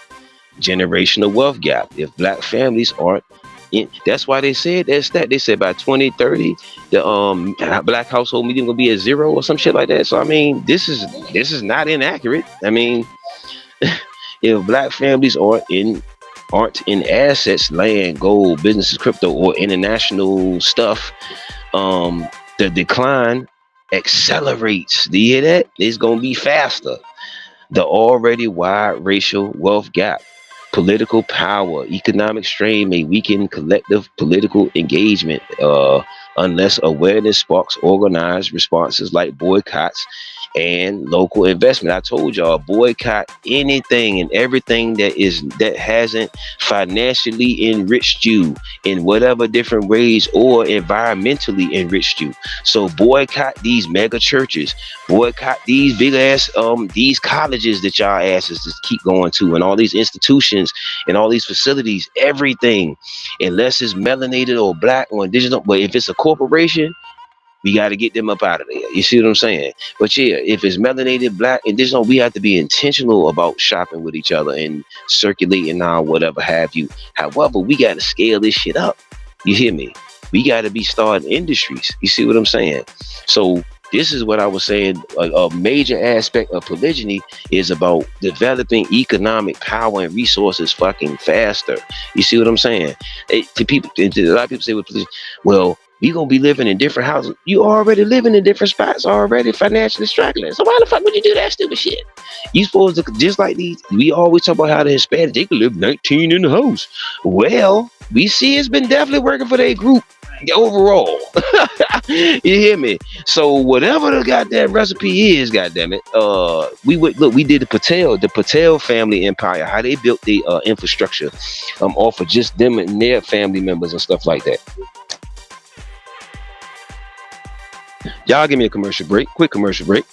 Generational wealth gap. If black families aren't in, that's why they said that. They said by 2030, the black household median gonna be at zero or some shit like that. So I mean, this is not inaccurate. I mean, if black families aren't in assets, land, gold, businesses, crypto, or international stuff, the decline accelerates. Do you hear that? It's gonna be faster. The already wide racial wealth gap, political power, economic strain may weaken collective political engagement unless awareness sparks organized responses like boycotts and local investment. I told y'all, boycott anything and everything that hasn't financially enriched you in whatever different ways or environmentally enriched you. So boycott these mega churches, boycott these big ass these colleges that y'all asses just keep going to, and all these institutions and all these facilities, everything, unless it's melanated or black or indigenous. But if it's a corporation, we got to get them up out of there. You see what I'm saying? But yeah, if it's melanated, black, indigenous, we have to be intentional about shopping with each other and circulating our whatever have you. However, we got to scale this shit up. You hear me? We got to be starting industries. You see what I'm saying? So this is what I was saying. A major aspect of polygyny is about developing economic power and resources fucking faster. You see what I'm saying? A lot of people say with polygyny, well, we gonna be living in different houses. You already living in different spots, already financially struggling. So why the fuck would you do that stupid shit? You supposed to, just like these, we always talk about how the Hispanic, they could live 19 in the house. Well, we see it's been definitely working for their group overall. You hear me? So whatever the goddamn recipe is, goddamn it, we did the Patel family empire, how they built the infrastructure off of just them and their family members and stuff like that. Y'all give me a commercial break, quick commercial break.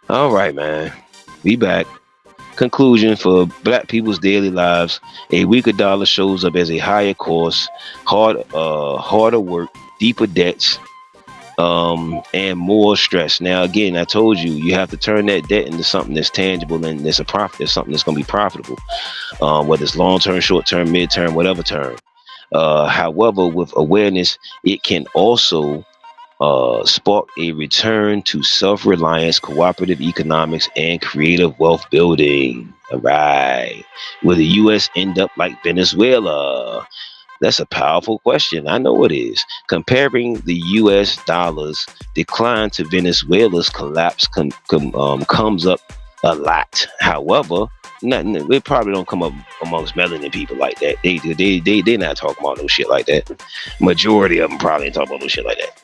All right, man. We back. Conclusion for black people's daily lives: a weaker dollar shows up as a higher cost, harder work, deeper debts, and more stress. Now, again, I told you, you have to turn that debt into something that's tangible and that's a profit. That's something that's going to be profitable, whether it's long term, short term, mid term, whatever term. However, with awareness, it can also spark a return to self-reliance, cooperative economics, and creative wealth building. All right. Will the U.S. end up like Venezuela? That's a powerful question. I know it is. Comparing the U.S. dollar's decline to Venezuela's collapse comes up a lot. However, it probably don't come up amongst melanin people like that. They're not talking about no shit like that. Majority of them probably ain't talking about no shit like that.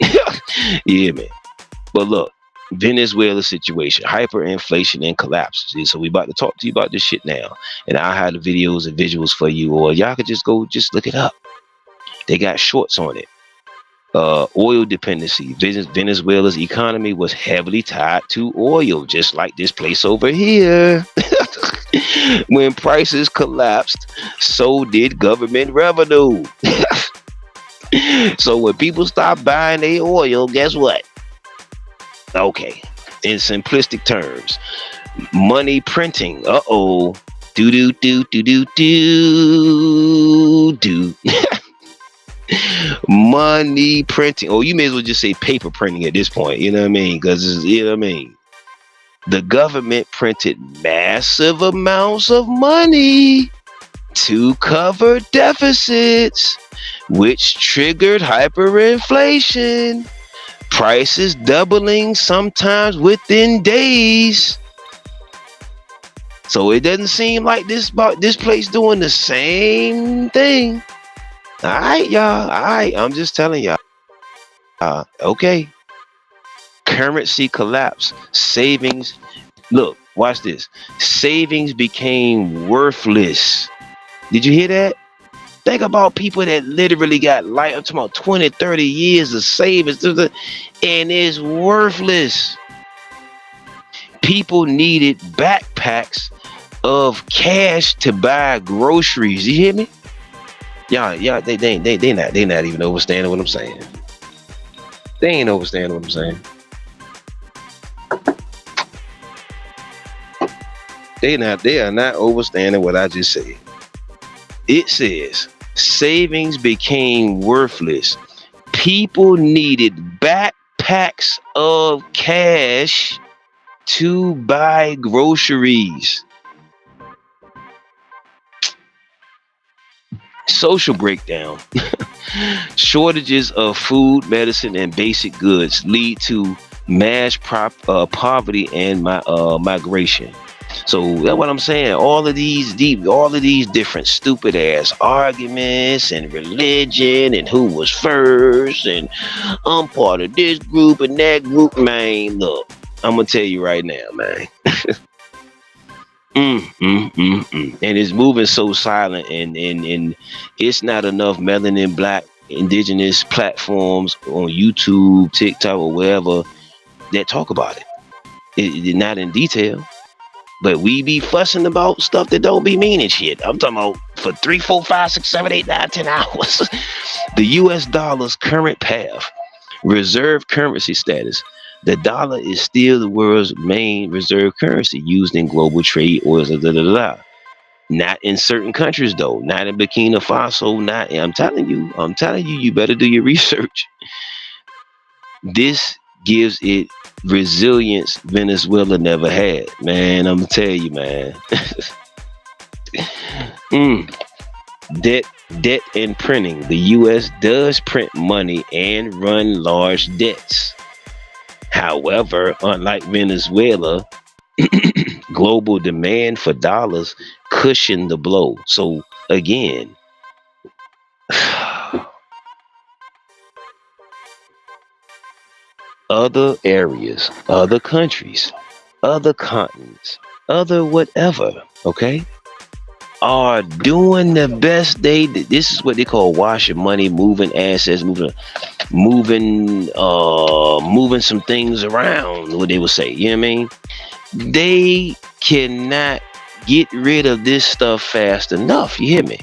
Yeah, man. But look, Venezuela situation, hyperinflation and collapse. See, so we about to talk to you about this shit now, and I have the videos and visuals for you, or y'all could just go just look it up. They got shorts on it. Oil dependency. Venezuela's economy was heavily tied to oil, just like this place over here. When prices collapsed, so did government revenue. So when people stop buying their oil, guess what? Okay, in simplistic terms, money printing. Uh-oh. Do do do do do do do. Money printing. Oh, you may as well just say paper printing at this point. You know what I mean? Because you know what I mean. The government printed massive amounts of money to cover deficits, which triggered hyperinflation. Prices doubling sometimes within days. So it doesn't seem like this place doing the same thing. All right, y'all. All right, I'm just telling y'all. Okay. Currency collapse. Savings. Look, watch this. Savings became worthless. Did you hear that? Think about people that literally got I'm talking about 20, 30 years of savings, and it's worthless. People needed backpacks of cash to buy groceries. You hear me? Y'all, they not even understanding what I'm saying. They ain't understanding what I'm saying. They are not understanding what I just said. It says savings became worthless. People needed backpacks of cash to buy groceries. Social breakdown. Shortages of food, medicine, and basic goods lead to mass poverty and migration. So that's what I'm saying. All of these different stupid ass arguments and religion and who was first and I'm part of this group and that group, man. Look, I'm gonna tell you right now, man. And it's moving so silent, and it's not enough melanin black indigenous platforms on YouTube, TikTok, or wherever that talk about it. It not in detail, but we be fussing about stuff that don't be meaning shit. I'm talking about for 3, 4, 5, 6, 7, 8, 9, 10 hours. The U.S. dollar's current path, reserve currency status. The dollar is still the world's main reserve currency used in global trade. Not in certain countries though. Not in Burkina Faso. Not. I'm telling you. You better do your research. This gives it resilience Venezuela never had. Man, I'm gonna tell you, man. Debt and printing. The U.S. does print money and run large debts. However, unlike Venezuela, global demand for dollars cushion the blow. So again, other areas, other countries, other continents, other whatever, okay, are doing the best this is what they call washing money, moving assets, moving some things around, what they would say, you know what I mean? They cannot get rid of this stuff fast enough. You hear me?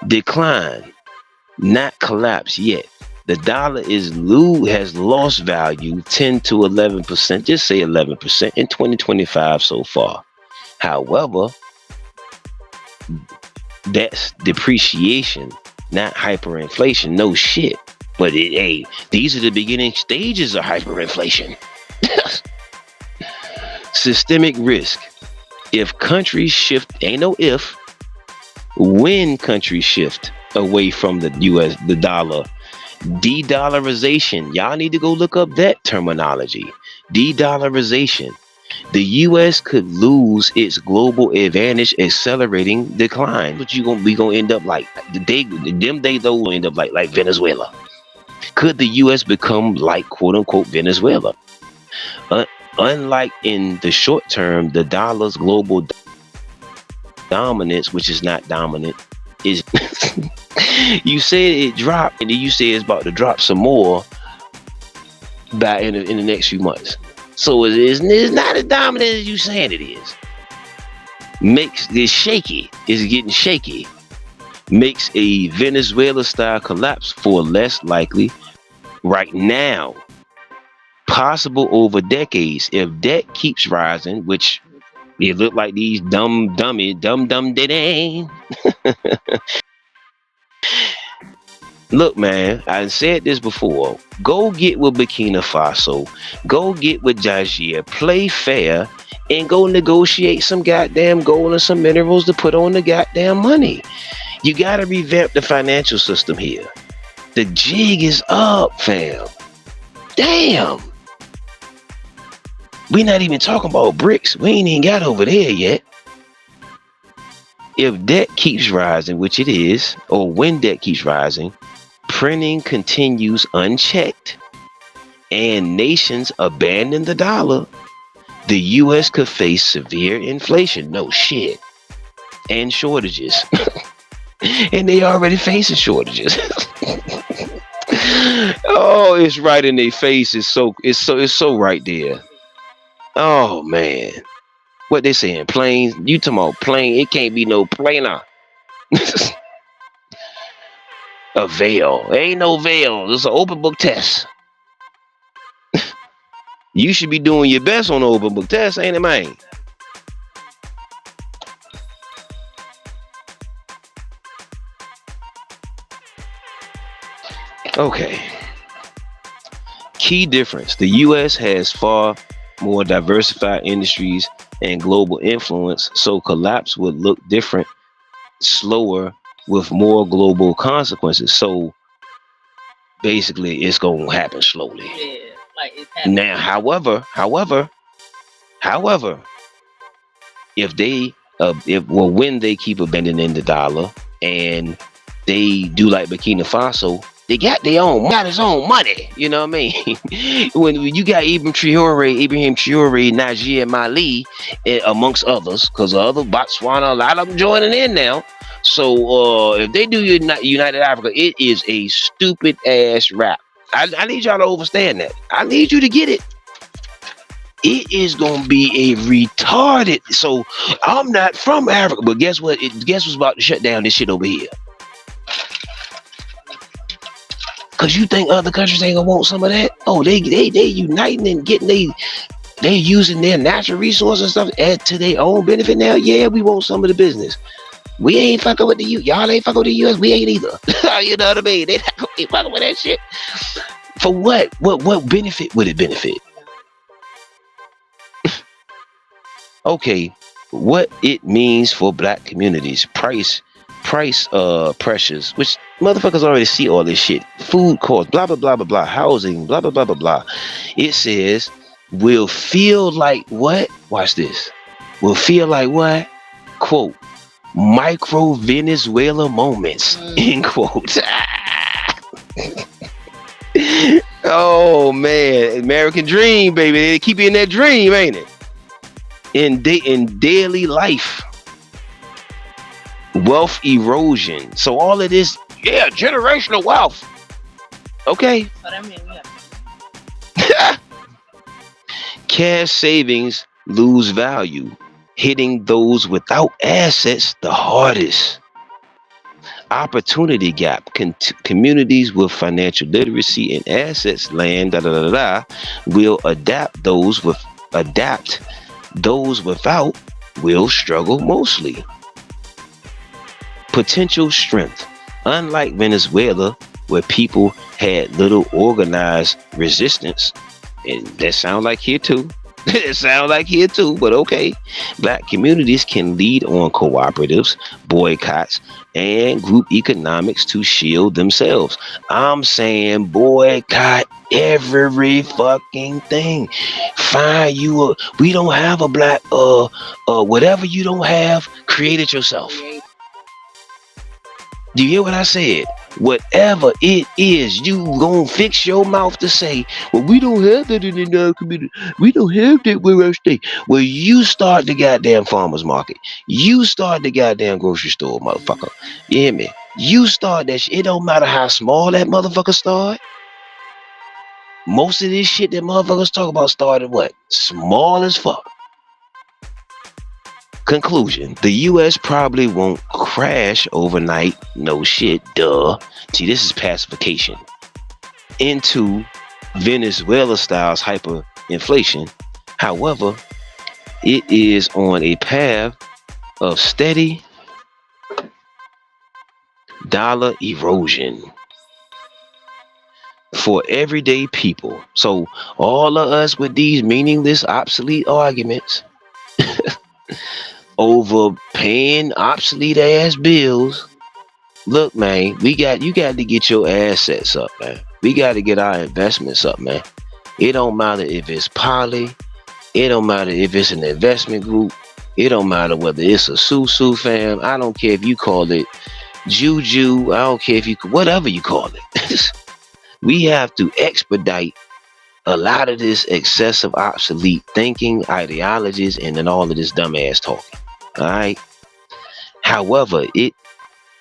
Decline, not collapse yet. The dollar has lost value 10 to 11%, just say 11% in 2025 so far. However, that's depreciation, not hyperinflation. No shit. But hey, these are the beginning stages of hyperinflation. Systemic risk. If countries shift, ain't no if, when countries shift away from the US, the dollar, de-dollarization. Y'all need to go look up that terminology. De-dollarization. The US could lose its global advantage, accelerating decline. But we gonna end up like them days though will end up like Venezuela. Could the US become like quote unquote Venezuela? Unlike in the short term, the dollar's global dominance, which is not dominant, is you said it dropped, and then you say it's about to drop some more by in the next few months. So it's not as dominant as you saying it is. Makes this shaky. It's getting shaky. Makes a Venezuela style collapse for less likely right now. Possible over decades if debt keeps rising, which it look like these dumb dead ain't. Look, man, I said this before. Go get with Burkina Faso. Go get with Niger. Play fair and go negotiate some goddamn gold and some minerals to put on the goddamn money. You got to revamp the financial system here. The jig is up, fam. Damn. We not even talking about bricks. We ain't even got over there yet. If debt keeps rising, which it is, or when debt keeps rising, printing continues unchecked, and nations abandon the dollar, the US could face severe inflation. No shit. And shortages. And they already facing shortages. Oh, it's right in their face. It's so right there. Oh man. What they saying? Planes? You talking about plane? It can't be no planer. A veil. Ain't no veil. It's an open book test. You should be doing your best on the open book test, ain't it, man? Okay. Key difference. The US has far more diversified industries and global influence, so collapse would look different, slower, with more global consequences. So basically it's gonna happen slowly. Yeah, like it's happening. Now, however, if they when they keep abandoning the dollar and they do like Burkina Faso, they got his own money. You know what I mean? when you got Ibrahim Traore, Niger, Mali, amongst others, because other Botswana, a lot of them joining in now. So if they do United Africa, it is a stupid ass rap. I need y'all to understand that. I need you to get it. It is gonna be a retarded. So I'm not from Africa, but guess what? Guess what's about to shut down this shit over here? Cause you think other countries ain't gonna want some of that? Oh, they uniting and getting they using their natural resources and stuff add to their own benefit now. Yeah, we want some of the business. We ain't fucking with the U. Y'all ain't fucking with the US. We ain't either. You know what I mean? They not gonna be fucking with that shit. For what? What benefit would it benefit? Okay, what it means for black communities. Price pressures, which motherfuckers already see all this shit. Food costs, blah blah blah blah blah, housing, blah blah blah blah blah. It says will feel like what? Watch this. Will feel like what? Quote, micro Venezuela moments. End quote. Oh man, American dream, baby. They keep you in that dream, ain't it? In daily life. Wealth erosion. So all of this, yeah, generational wealth. Okay. So that means we have Cash savings lose value, hitting those without assets the hardest. Opportunity gap. Communities with financial literacy and assets land will adapt. Those without will struggle mostly. Potential strength. Unlike Venezuela, where people had little organized resistance, and that sounds like here too. It sounds like here too, but okay. Black communities can lead on cooperatives, boycotts, and group economics to shield themselves. I'm saying boycott every fucking thing. Find you a. We don't have a black whatever you don't have, create it yourself. Do you hear what I said? Whatever it is, you gonna fix your mouth to say, well, we don't have that in our community. We don't have that where I stay. Well, you start the goddamn farmer's market. You start the goddamn grocery store, motherfucker. You hear me? You start that shit. It don't matter how small that motherfucker start. Most of this shit that motherfuckers talk about started what? Small as fuck. Conclusion. The US probably won't crash overnight. No shit. Duh. See, this is pacification. Into Venezuela styles hyperinflation. However, it is on a path of steady dollar erosion for everyday people. So all of us with these meaningless, obsolete arguments over paying obsolete ass bills. Look, man, you got to get your assets up, man. We got to get our investments up, man. It don't matter if it's poly. It don't matter if it's an investment group. It don't matter whether it's a Susu fam. I don't care if you call it Juju. I don't care if you whatever you call it. We have to expedite a lot of this excessive obsolete thinking, ideologies, and then all of this dumbass talking. All right. However, it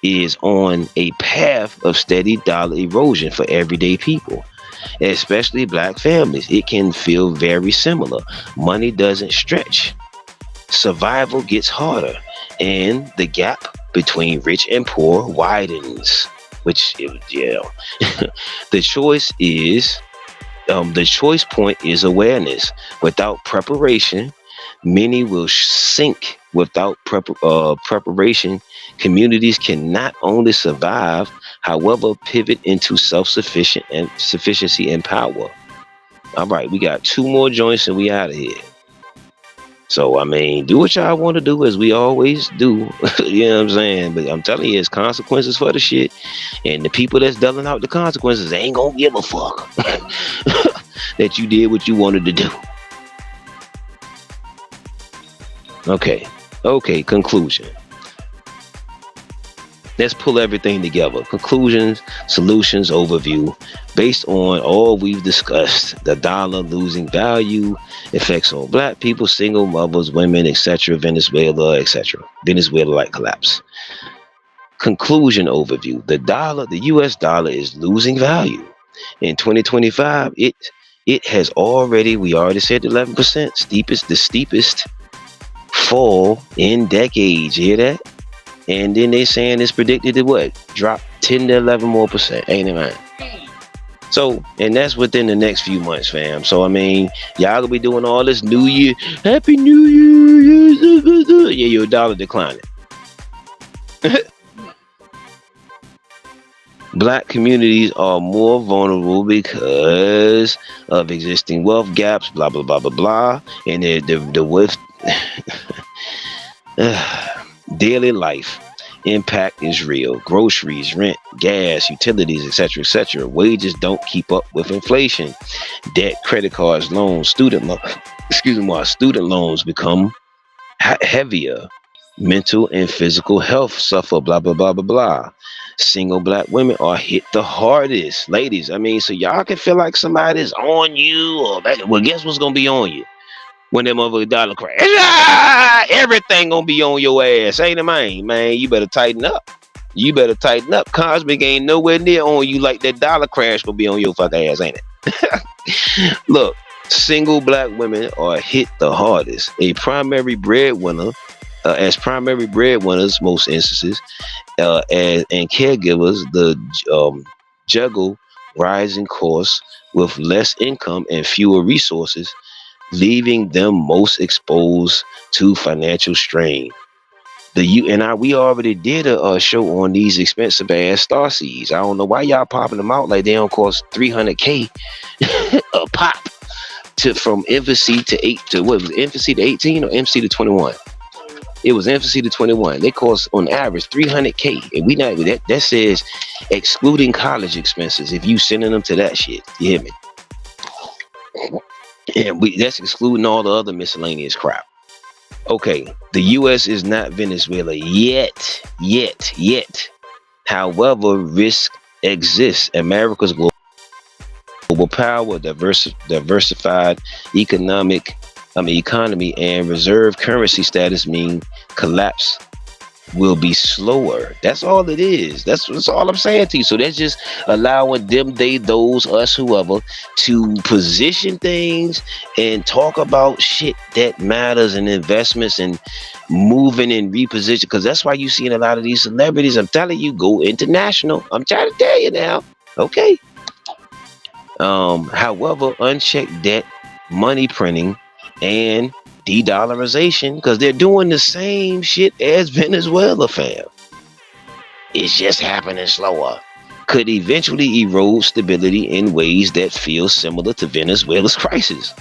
is on a path of steady dollar erosion for everyday people, especially black families. It can feel very similar. Money doesn't stretch. Survival gets harder, and the gap between rich and poor widens. Which, yeah, the choice point is awareness. Without preparation, many will sink. Without preparation, communities can not only survive, however, pivot into self-sufficient and sufficiency and power. All right, we got 2 more joints and we out of here. So, I mean, do what y'all want to do as we always do. You know what I'm saying? But I'm telling you, it's consequences for the shit. And the people that's dealing out the consequences ain't gonna give a fuck that you did what you wanted to do. Okay, conclusion. Let's pull everything together. Conclusions, solutions, overview. Based on all we've discussed, the dollar losing value, effects on black people, single mothers, women, etc., Venezuela, etc. Venezuela-like collapse. Conclusion overview. The US dollar is losing value. In 2025, it has already, we already said 11%, the steepest fall in decades. You hear that? And then they saying it's predicted to what? Drop 10 to 11 more percent. Ain't it, man? So, and that's within the next few months, fam. So, I mean, y'all gonna be doing all this New Year. Happy New Year. Yeah, your dollar declining. Black communities are more vulnerable because of existing wealth gaps, blah, blah, blah, blah, blah. And the with daily life impact is real. Groceries, rent, gas, utilities, etc. Wages don't keep up with inflation. Debt, credit cards, loans, student loans become heavier. Mental and physical health suffer, blah, blah, blah, blah, blah. Single black women are hit the hardest. Ladies, I mean, so y'all can feel like somebody's on you, or well, guess what's gonna be on you when that motherfucker dollar crash? Everything gonna be on your ass, ain't it, man? Man, you better tighten up. Cozmik ain't nowhere near on you like that dollar crash gonna be on your fucking ass, ain't it? Look, Single black women are hit the hardest. As primary breadwinners, most instances, and caregivers, the juggle rising costs with less income and fewer resources, leaving them most exposed to financial strain. The you and I We already did a show on these expensive ass star seeds. I don't know why y'all popping them out like they don't cost 300K a pop to from infancy to eight to what was it, infancy to 18 or MC to 21. It was infancy to 21. They cost on average 300K, and we not that says excluding college expenses. If you sending them to that shit, you hear me? And that's excluding all the other miscellaneous crap. Okay, the U.S. is not Venezuela yet. However, risk exists. America's global power, diversified economy, and reserve currency status mean collapse will be slower. That's all it is. That's all I'm saying to you. So that's just allowing them, they, those, us, whoever, to position things and talk about shit that matters and investments and moving and reposition. Because that's why you see a lot of these celebrities. I'm telling you, go international. I'm trying to tell you now. Okay. However, unchecked debt, money printing, and de-dollarization, because they're doing the same shit as Venezuela, fam. It's just happening slower. Could eventually erode stability in ways that feel similar to Venezuela's crisis.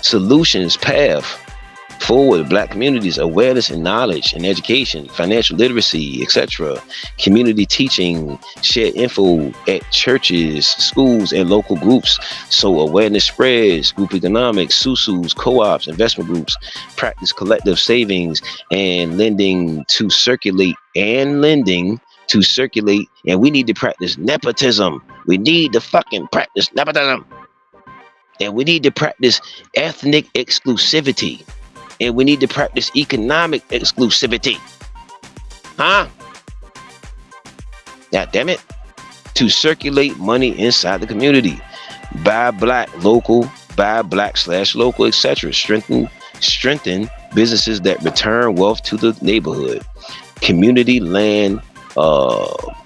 Solutions path forward: black communities, awareness and knowledge and education, financial literacy, etc. Community teaching, share info at churches, schools, and local groups so awareness spreads. Group economics, susus, co-ops, investment groups, practice collective savings and lending to circulate, and we need to practice nepotism. We need to fucking practice nepotism. And we need to practice ethnic exclusivity. And we need to practice economic exclusivity. Huh? God damn it. To circulate money inside the community. Buy black local, buy black/local, etc. Strengthen businesses that return wealth to the neighborhood. Community land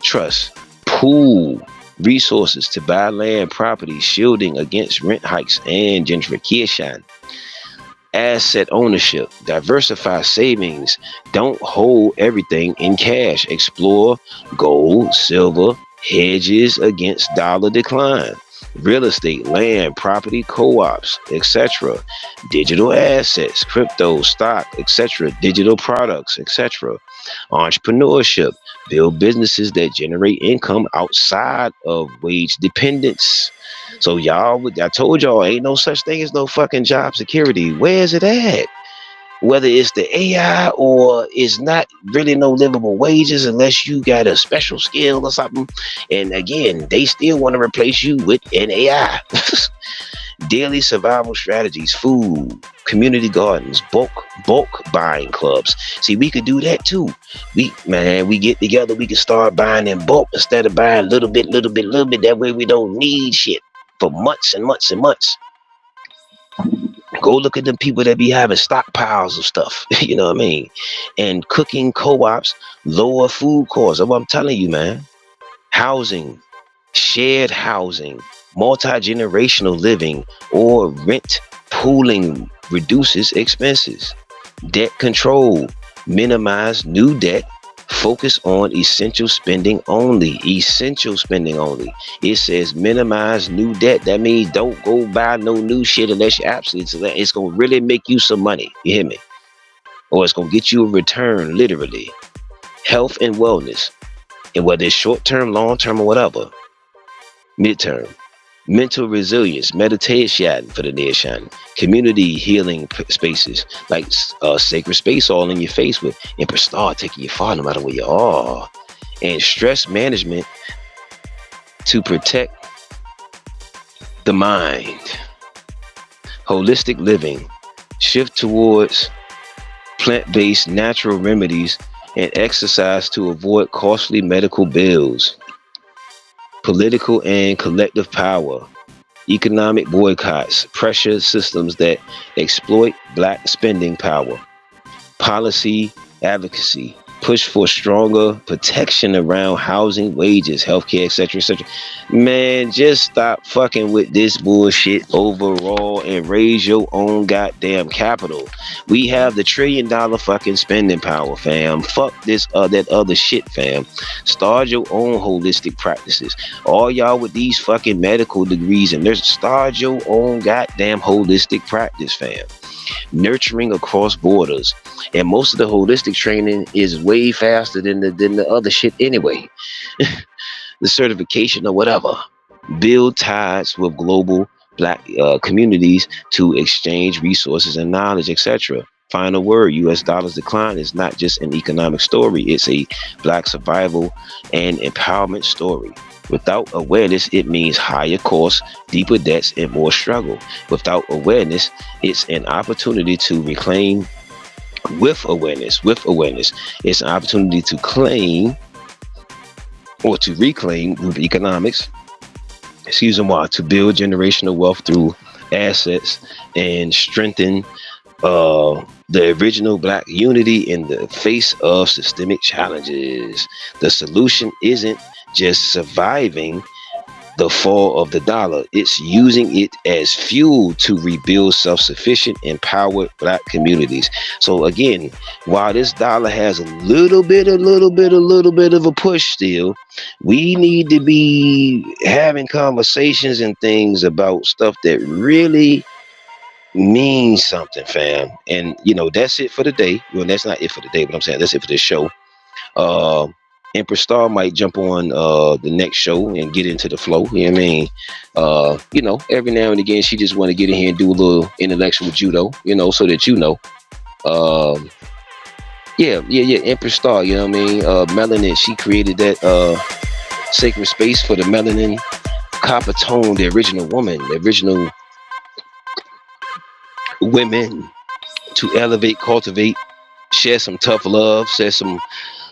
trust. Pool resources to buy land property, shielding against rent hikes and gentrification. Asset ownership, diversify savings, don't hold everything in cash, explore gold, silver, hedges against dollar decline, real estate, land, property, co-ops, etc., digital assets, crypto, stock, etc., digital products, etc., entrepreneurship, build businesses that generate income outside of wage dependence. So I told y'all, ain't no such thing as no fucking job security. Where is it at? Whether it's the AI or it's not really no livable wages unless you got a special skill or something. And again, they still want to replace you with an AI. Daily survival strategies, food, community gardens, bulk buying clubs. See, we could do that too. We get together, we can start buying in bulk instead of buying little bit. That way we don't need shit for months and months and months. Go look at them people that be having stockpiles of stuff, you know what I mean? And cooking co-ops, lower food costs. That's what I'm telling you, man. Housing, shared housing, multi-generational living, or rent pooling reduces expenses. Debt control, minimize new debt, focus on essential spending only. It says minimize new debt. That means don't go buy no new shit unless you're absolutely, it's going to really make you some money. You hear me? Or it's going to get you a return, literally. Health and wellness, and whether it's short-term, long-term, or whatever. Midterm. Mental resilience, meditation for the nation, community healing spaces like sacred space all in your face with Empress Star taking you far no matter where you are, and stress management to protect the mind. Holistic living, shift towards plant-based natural remedies and exercise to avoid costly medical bills. Political and collective power. economic boycotts, pressure systems that exploit black spending power, policy advocacy, push for stronger protection around housing, wages, healthcare, etc., etc. Man, just stop fucking with this bullshit overall and raise your own goddamn capital. We have the $1 trillion fucking spending power, fam. Fuck this that other shit, fam. Start your own holistic practices. All y'all with these fucking medical degrees and there's start your own goddamn holistic practice, fam. Nurturing across borders, and most of the holistic training is way faster than the other shit anyway. The certification or whatever. Build ties with global black communities to exchange resources and knowledge, etc. Final word: U.S. dollars decline is not just an economic story; it's a black survival and empowerment story. Without awareness, it means higher costs, deeper debts, and more struggle. Without awareness, it's an opportunity to reclaim. With awareness, it's an opportunity to claim or to reclaim economics. Excuse me, to build generational wealth through assets and strengthen the original black unity in the face of systemic challenges. The solution isn't just surviving the fall of the dollar, it's using it as fuel to rebuild self-sufficient, empowered black communities. So again, while this dollar has a little bit of a push still, we need to be having conversations and things about stuff that really means something, fam. And that's it for the day. Well, that's not it for the day, but I'm saying that's it for this show. uh Empress Star might jump on the next show and get into the flow. You know what I mean? Every now and again she just want to get in here and do a little intellectual judo, so that um yeah, Empress Star, you know what I mean? Melanin, she created that sacred space for the melanin copper tone, the original woman, the original women, to elevate, cultivate, share some tough love, share some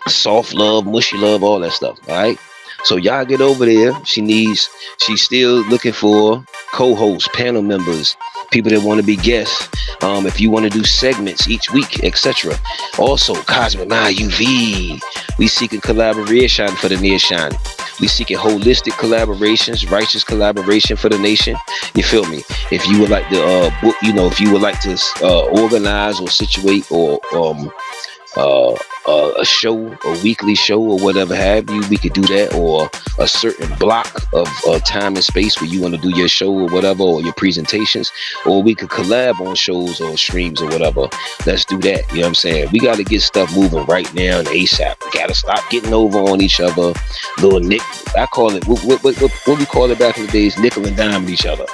soft love, mushy love, all that stuff. All right. So y'all get over there. She's still looking for co-hosts, panel members, people that want to be guests. If you want to do segments each week, etc. Also, Cozmik Mind UV. We seeking collaboration for the nation. We seeking holistic collaborations, righteous collaboration for the nation. You feel me? If you would like to book, if you would like to organize or situate or a show, a weekly show or whatever have you, we could do that. Or a certain block of time and space where you want to do your show or whatever, or your presentations, or we could collab on shows or streams or whatever. Let's do that. You know what I'm saying? We got to get stuff moving right now and ASAP. We got to stop getting over on each other. Little nick, I call it, what we call it back in the days, nickel and dime each other.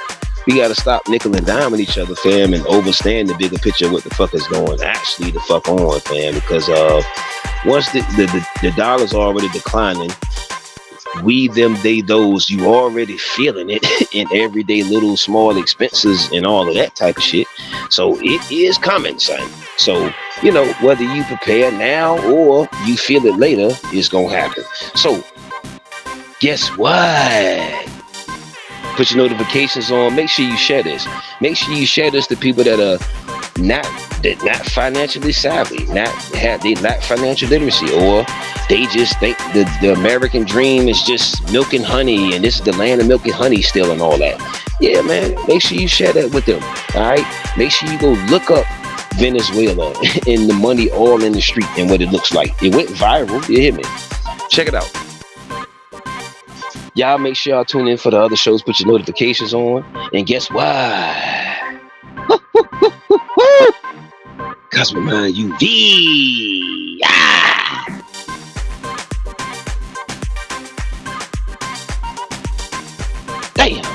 We got to stop nickel and diming each other, fam, and understand the bigger picture of what the fuck is going actually the fuck on, fam. Because once the dollar's already declining, we, them, they, those, you already feeling it in everyday little small expenses and all of that type of shit. So it is coming, son. So, whether you prepare now or you feel it later, it's going to happen. So, guess what? Put your notifications on. Make sure you share this. Make sure you share this to people that are not financially savvy, they lack financial literacy, or they just think the American dream is just milk and honey, and this is the land of milk and honey still and all that. Yeah, man. Make sure you share that with them. All right. Make sure you go look up Venezuela and the money all in the street and what it looks like. It went viral. You hear me? Check it out. Y'all make sure y'all tune in for the other shows. Put your notifications on. And guess what? Cozmik Mind UV. Ah! Damn.